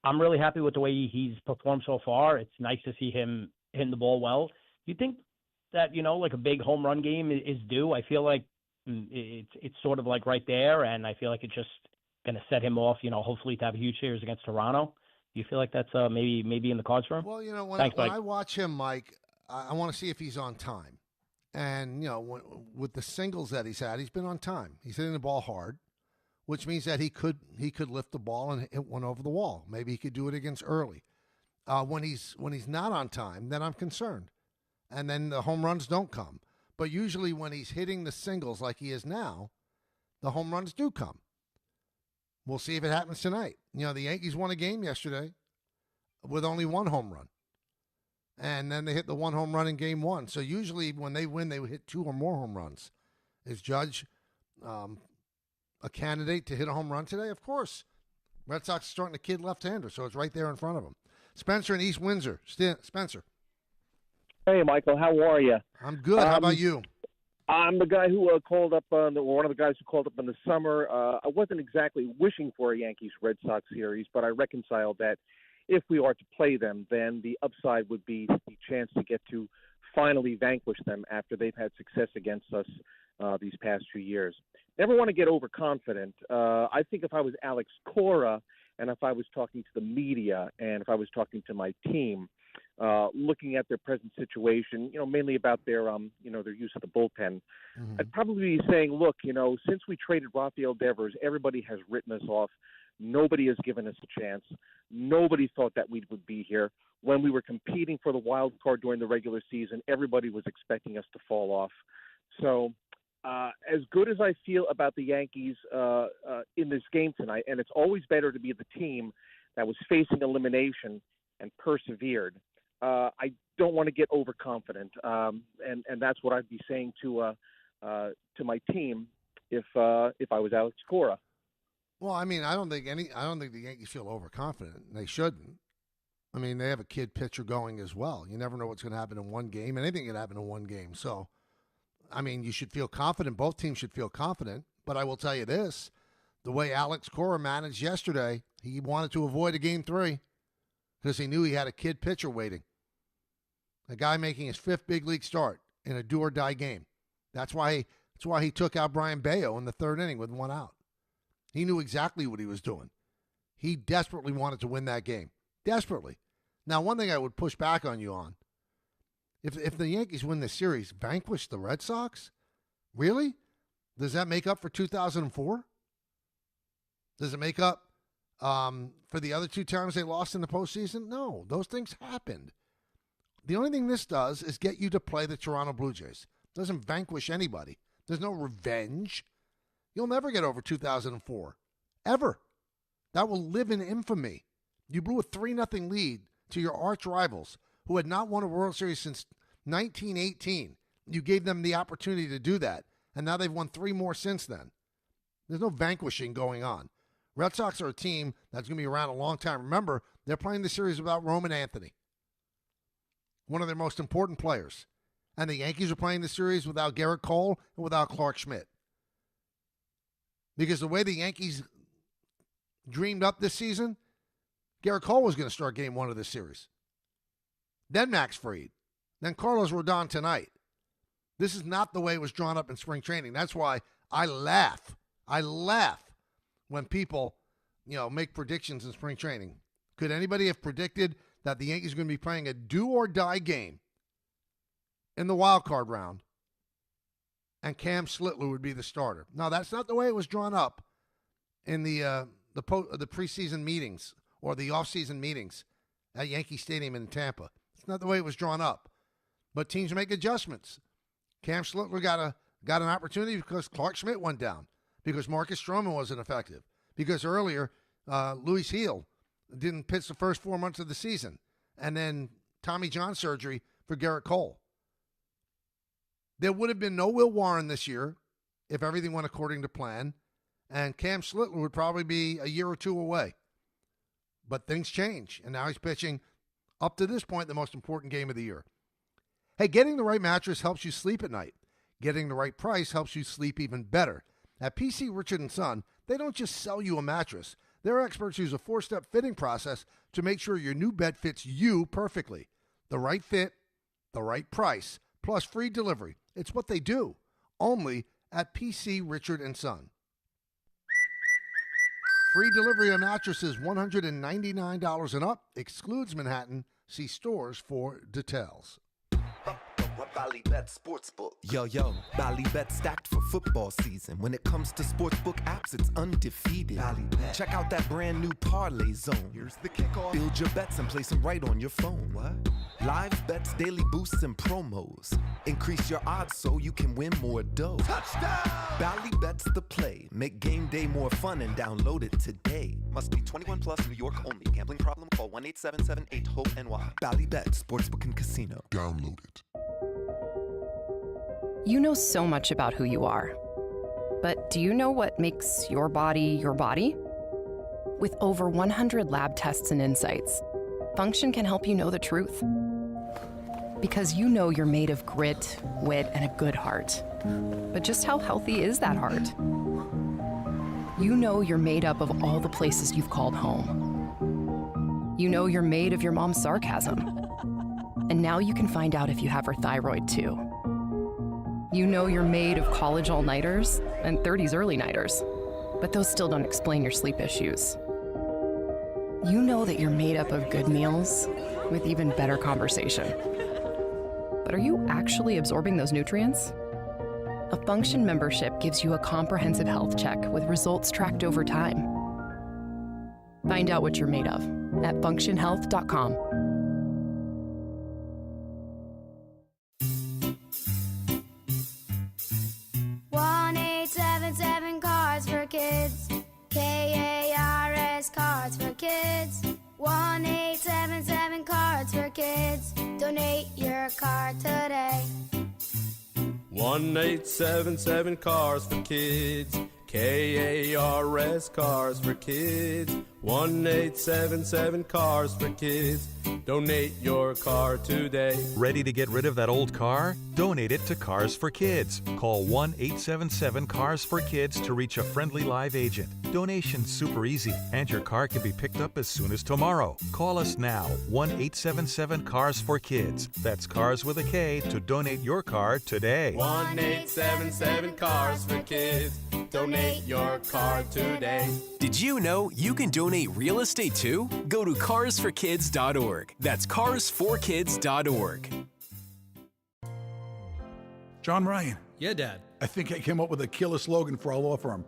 I'm really happy with the way he's performed so far. It's nice to see him hitting the ball well. Do you think that like a big home run game is due? I feel like it's sort of like right there, and I feel like it's just going to set him off. Hopefully to have a huge series against Toronto. Do you feel like that's maybe in the cards for him? Well, when I watch him, Mike, I want to see if he's on time. And, with the singles that he's had, he's been on time. He's hitting the ball hard. which means that he could lift the ball and hit one over the wall. Maybe he could do it against Early. When he's not on time, then I'm concerned. And then the home runs don't come. But usually when he's hitting the singles like he is now, the home runs do come. We'll see if it happens tonight. You know, the Yankees won a game yesterday with only one home run. And then they hit the one home run in game one. So usually when they win, they hit 2 or more home runs. Is Judge a candidate to hit a home run today? Of course. Red Sox are starting a kid left-hander, so it's right there in front of them. Spencer in East Windsor. Spencer. Hey, Michael. How are you? I'm good. How about you? I'm the guy who called up one of the guys who called up in the summer. I wasn't exactly wishing for a Yankees-Red Sox series, but I reconciled that if we are to play them, then the upside would be the chance to get to finally vanquish them after they've had success against us these past few years. Never want to get overconfident. I think if I was Alex Cora and if I was talking to the media and if I was talking to my team, looking at their present situation, mainly about their use of the bullpen, I'd probably be saying, look, since we traded Rafael Devers, everybody has written us off. Nobody has given us a chance. Nobody thought that we would be here. When we were competing for the wild card during the regular season, everybody was expecting us to fall off. So as good as I feel about the Yankees in this game tonight, and it's always better to be the team that was facing elimination and persevered, I don't want to get overconfident, and that's what I'd be saying to my team if I was Alex Cora. Well, I mean, I don't think the Yankees feel overconfident. They shouldn't. I mean, they have a kid pitcher going as well. You never know what's going to happen in one game. Anything can happen in one game. So, I mean, you should feel confident. Both teams should feel confident. But I will tell you this: the way Alex Cora managed yesterday, he wanted to avoid a Game 3 because he knew he had a kid pitcher waiting. A guy making his 5th big league start in a do-or-die game. That's why he took out Brian Bayo in the 3rd inning with 1 out. He knew exactly what he was doing. He desperately wanted to win that game. Desperately. Now, one thing I would push back on you on, if the Yankees win this series, vanquish the Red Sox? Really? Does that make up for 2004? Does it make up for the other 2 times they lost in the postseason? No, those things happened. The only thing this does is get you to play the Toronto Blue Jays. It doesn't vanquish anybody. There's no revenge. You'll never get over 2004. Ever. That will live in infamy. You blew a 3-0 lead to your arch rivals who had not won a World Series since 1918. You gave them the opportunity to do that, and now they've won 3 more since then. There's no vanquishing going on. Red Sox are a team that's going to be around a long time. Remember, they're playing the series without Roman Anthony, one of their most important players. And the Yankees are playing the series without Garrett Cole and without Clark Schmidt. Because the way the Yankees dreamed up this season, Garrett Cole was going to start game 1 of this series. Then Max Fried. Then Carlos Rodon tonight. This is not the way it was drawn up in spring training. That's why I laugh. I laugh when people, make predictions in spring training. Could anybody have predicted that the Yankees are going to be playing a do-or-die game in the wild card round and Cam Schlittler would be the starter? No, that's not the way it was drawn up in the preseason meetings or the offseason meetings at Yankee Stadium in Tampa. It's not the way it was drawn up. But teams make adjustments. Cam Schlittler got an opportunity because Clark Schmidt went down, because Marcus Stroman wasn't effective, because earlier Luis Heel didn't pitch the first 4 months of the season, and then Tommy John surgery for Garrett Cole. There would have been no Will Warren this year if everything went according to plan, and Cam Schlittler would probably be a year or 2 away. But things change, and now he's pitching, up to this point, the most important game of the year. Hey, getting the right mattress helps you sleep at night. Getting the right price helps you sleep even better. At PC Richard & Son, they don't just sell you a mattress. Their experts use a 4-step fitting process to make sure your new bed fits you perfectly. The right fit, the right price, plus free delivery. It's what they do. Only at PC Richard & Son. Free delivery on mattresses $199 and up. Excludes Manhattan. See stores for details. Ballybet Sportsbook. Yo, Ballybet stacked for football season. When it comes to sportsbook apps, it's undefeated. Ballybet. Check out that brand new parlay zone. Here's the kickoff. Build your bets and place them right on your phone. What? Live bets, daily boosts, and promos. Increase your odds so you can win more dough. Touchdown! Ballybet's the play. Make game day more fun and download it today. Must be 21 plus, New York only. Gambling problem? Call 1-877-8-HOPE-NY. Ballybet Sportsbook and Casino. Download it. You know so much about who you are. But do you know what makes your body your body? With over 100 lab tests and insights, Function can help you know the truth. Because you know you're made of grit, wit, and a good heart. But just how healthy is that heart? You know you're made up of all the places you've called home. You know you're made of your mom's sarcasm. And now you can find out if you have her thyroid too. You know you're made of college all-nighters and 30s early-nighters, but those still don't explain your sleep issues. You know that you're made up of good meals with even better conversation. But are you actually absorbing those nutrients? A Function membership gives you a comprehensive health check with results tracked over time. Find out what you're made of at functionhealth.com. 1-877 Cards for Kids. KARS Cards for Kids. 1-877 Cards for Kids. Donate your card today. 1-877 Cars for Kids. KARS Cars for Kids. 1-877 Cars for Kids. Donate your car today. Ready to get rid of that old car? Donate it to Cars for Kids. Call 1-877-CARS-FOR-KIDS to reach a friendly live agent. Donation's super easy, and your car can be picked up as soon as tomorrow. Call us now, 1-877-CARS-FOR-KIDS. That's Cars with a K to donate your car today. 1-877 Cars for Kids. Donate your car today. Did you know you can donate real estate too? Go to carsforkids.org. That's carsforkids.org. John Ryan. Yeah, Dad. I think I came up with a killer slogan for our law firm.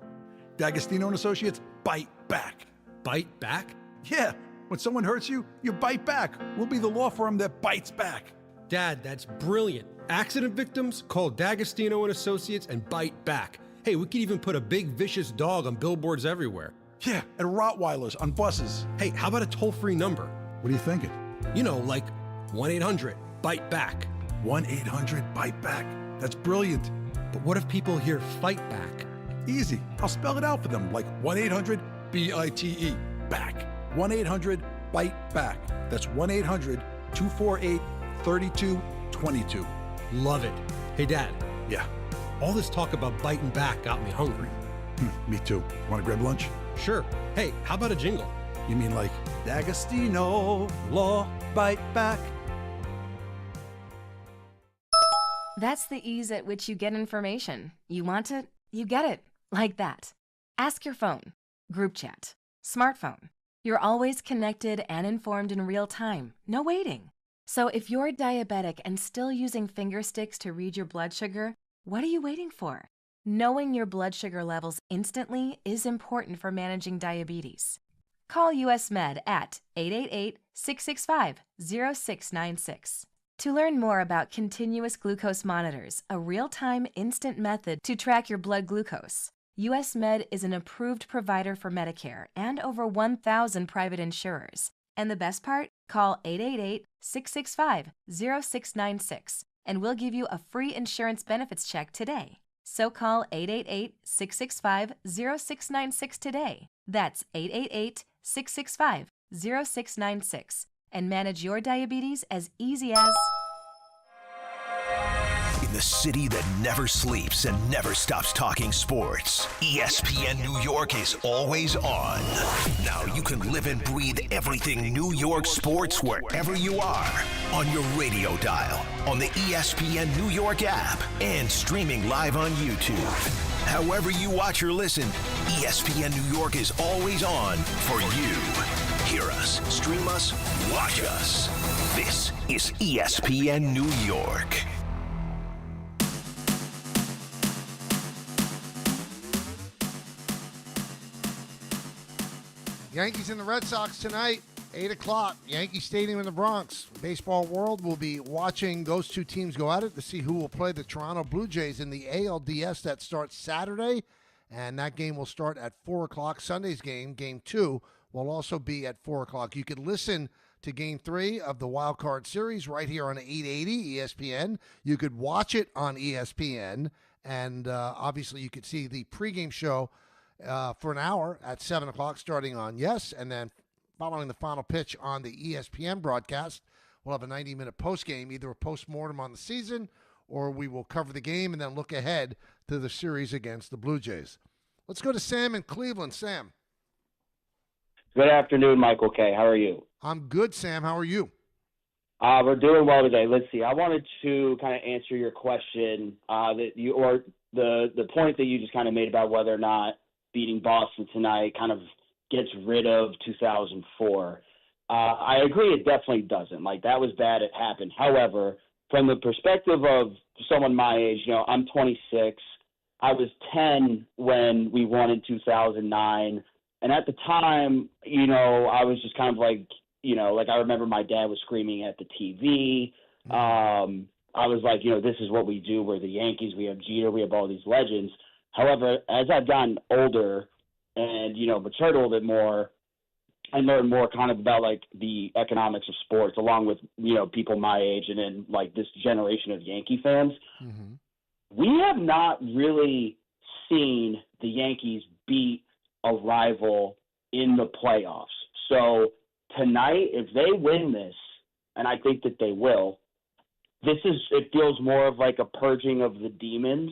D'Agostino and Associates, bite back. Bite back? Yeah. When someone hurts you, you bite back. We'll be the law firm that bites back. Dad, that's brilliant. Accident victims, call D'Agostino and Associates and bite back. Hey, we could even put a big vicious dog on billboards everywhere. Yeah, and Rottweilers on buses. Hey, how about a toll-free number? What are you thinking? You know, like 1-800-BITE-BACK. 1-800-BITE-BACK. That's brilliant. But what if people hear fight back? Easy. I'll spell it out for them, like 1-800-BITE, back. 1-800-BITE-BACK. That's 1-800-248-3222. Love it. Hey, Dad. Yeah? All this talk about biting back got me hungry. Me too. Want to grab lunch? Sure. Hey, how about a jingle? You mean like D'Agostino Law Bite Back? That's the ease at which you get information. You want it, you get it. Like that. Ask your phone. Group chat. Smartphone. You're always connected and informed in real time. No waiting. So if you're diabetic and still using finger sticks to read your blood sugar, what are you waiting for? Knowing your blood sugar levels instantly is important for managing diabetes. Call US Med at 888-665-0696. To learn more about continuous glucose monitors, a real-time instant method to track your blood glucose, US Med is an approved provider for Medicare and over 1,000 private insurers. And the best part? Call 888-665-0696 and we'll give you a free insurance benefits check today. So call 888-665-0696 today. That's 888-665-0696 and manage your diabetes as easy as... In the city that never sleeps and never stops talking sports, ESPN New York is always on. Now you can live and breathe everything New York sports wherever you are. On your radio dial, on the ESPN New York app, and streaming live on YouTube. However you watch or listen, ESPN New York is always on for you. Hear us, stream us, watch us. This is ESPN New York. Yankees and the Red Sox tonight, 8 o'clock, Yankee Stadium in the Bronx. Baseball world will be watching those two teams go at it to see who will play the Toronto Blue Jays in the ALDS that starts Saturday, and that game will start at 4 o'clock. Sunday's game, Game 2, will also be at 4 o'clock. You can listen to Game 3 of the Wildcard series right here on 880 ESPN. You could watch it on ESPN, and obviously you could see the pregame show for an hour at 7 o'clock starting on Yes, and then following the final pitch on the ESPN broadcast, we'll have a 90-minute postgame, either a postmortem on the season or we will cover the game and then look ahead to the series against the Blue Jays. Let's go to Sam in Cleveland. Sam. Good afternoon, Michael K. How are you? I'm good, Sam. How are you? We're doing well today. Let's see. I wanted to kind of answer your question the point that you just kind of made about whether or not beating Boston tonight kind of gets rid of 2004. I agree it definitely doesn't. Like, that was bad. It happened. However, from the perspective of someone my age, I'm 26. I was 10 when we won in 2009. And at the time, I was just kind of like, I remember my dad was screaming at the TV. I was like, this is what we do. We're the Yankees. We have Jeter. We have all these legends. However, as I've gotten older and, matured a little bit more, I learned more kind of about, like, the economics of sports, along with, people my age and then, like, this generation of Yankee fans. Mm-hmm. We have not really seen the Yankees beat a rival in the playoffs. So tonight, if they win this, and I think that they will, it feels more of like a purging of the demons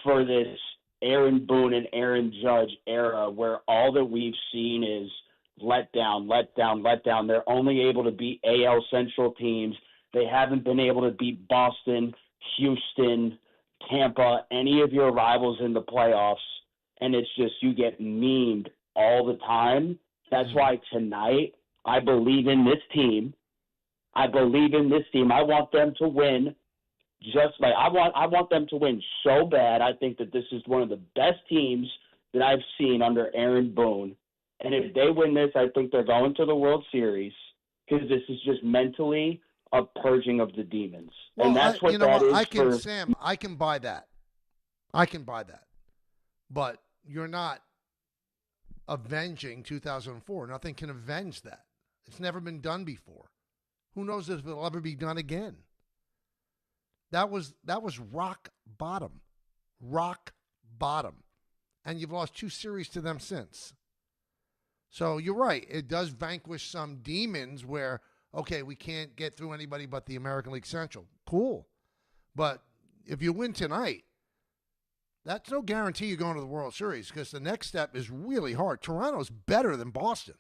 for this Aaron Boone and Aaron Judge era, where all that we've seen is let down. They're only able to beat AL Central teams. They haven't been able to beat Boston, Houston, Tampa, any of your rivals in the playoffs. And it's just, you get memed all the time. That's why tonight I believe in this team. I want them to win. I want them to win so bad. I think that this is one of the best teams that I've seen under Aaron Boone. And if they win this, I think they're going to the World Series, because this is just mentally a purging of the demons. Well, and that's what that is. Sam, I can buy that. But you're not avenging 2004. Nothing can avenge that. It's never been done before. Who knows if it'll ever be done again? That was rock bottom. And you've lost 2 series to them since. So you're right. It does vanquish some demons where, okay, we can't get through anybody but the American League Central. Cool. But if you win tonight, that's no guarantee you're going to the World Series, because the next step is really hard. Toronto's better than Boston.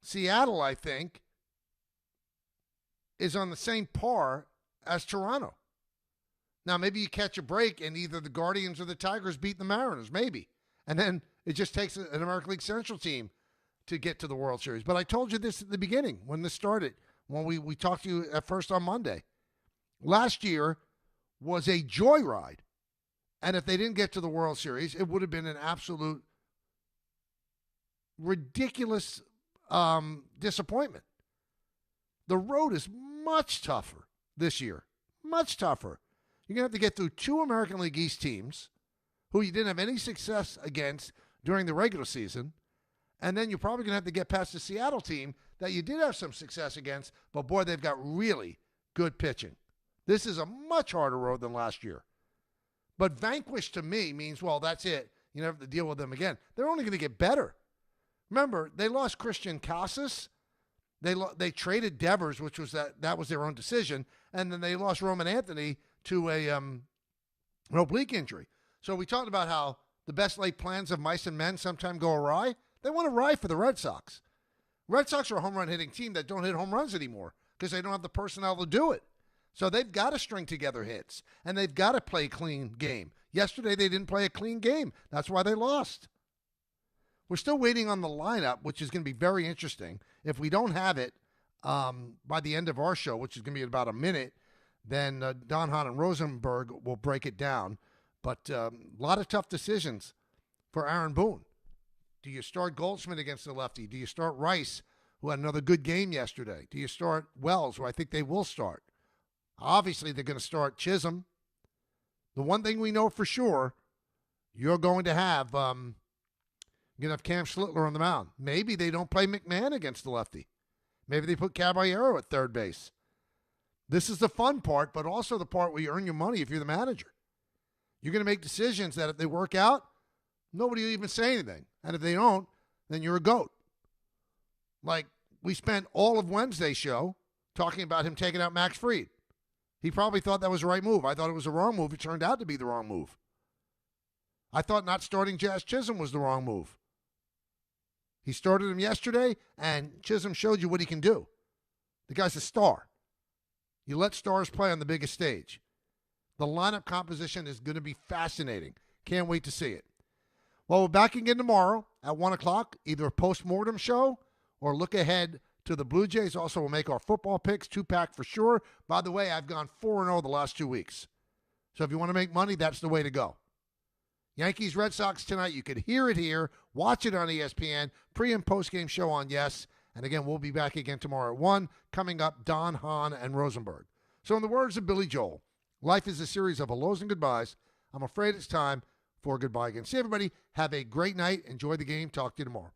Seattle, I think, is on the same par as Toronto. Now, maybe you catch a break and either the Guardians or the Tigers beat the Mariners, maybe. And then it just takes an American League Central team to get to the World Series. But I told you this at the beginning when this started, when we talked to you at first on Monday. Last year was a joyride. And if they didn't get to the World Series, it would have been an absolute ridiculous disappointment. The road is much tougher this year. Much tougher. You're going to have to get through 2 American League East teams who you didn't have any success against during the regular season. And then you're probably going to have to get past the Seattle team that you did have some success against, but boy, they've got really good pitching. This is a much harder road than last year. But vanquish to me means, well, that's it. You never have to deal with them again. They're only going to get better. Remember, they lost Christian Casas. They traded Devers, which was that was their own decision, and then they lost Roman Anthony to an oblique injury. So we talked about how the best laid plans of mice and men sometimes go awry. They went awry for the Red Sox. Red Sox are a home run hitting team that don't hit home runs anymore because they don't have the personnel to do it. So they've got to string together hits, and they've got to play a clean game. Yesterday they didn't play a clean game. That's why they lost. We're still waiting on the lineup, which is going to be very interesting. If we don't have it by the end of our show, which is going to be about a minute, then Don Hahn and Rosenberg will break it down. But a lot of tough decisions for Aaron Boone. Do you start Goldschmidt against the lefty? Do you start Rice, who had another good game yesterday? Do you start Wells, who I think they will start? Obviously, they're going to start Chisholm. The one thing we know for sure, you're going to have Cam Schlittler on the mound. Maybe they don't play McMahon against the lefty. Maybe they put Caballero at third base. This is the fun part, but also the part where you earn your money if you're the manager. You're going to make decisions that if they work out, nobody will even say anything. And if they don't, then you're a goat. Like, we spent all of Wednesday's show talking about him taking out Max Fried. He probably thought that was the right move. I thought it was the wrong move. It turned out to be the wrong move. I thought not starting Jazz Chisholm was the wrong move. He started him yesterday, and Chisholm showed you what he can do. The guy's a star. You let stars play on the biggest stage. The lineup composition is going to be fascinating. Can't wait to see it. Well, we're back again tomorrow at 1 o'clock, either a post-mortem show or look ahead to the Blue Jays. Also, we'll make our football picks, 2-pack for sure. By the way, I've gone 4-0 the last 2 weeks. So if you want to make money, that's the way to go. Yankees, Red Sox tonight. You could hear it here. Watch it on ESPN. Pre- and post-game show on Yes. And again, we'll be back again tomorrow at 1. Coming up, Don, Hahn, and Rosenberg. So in the words of Billy Joel, life is a series of hellos and goodbyes. I'm afraid it's time for goodbye again. See everybody. Have a great night. Enjoy the game. Talk to you tomorrow.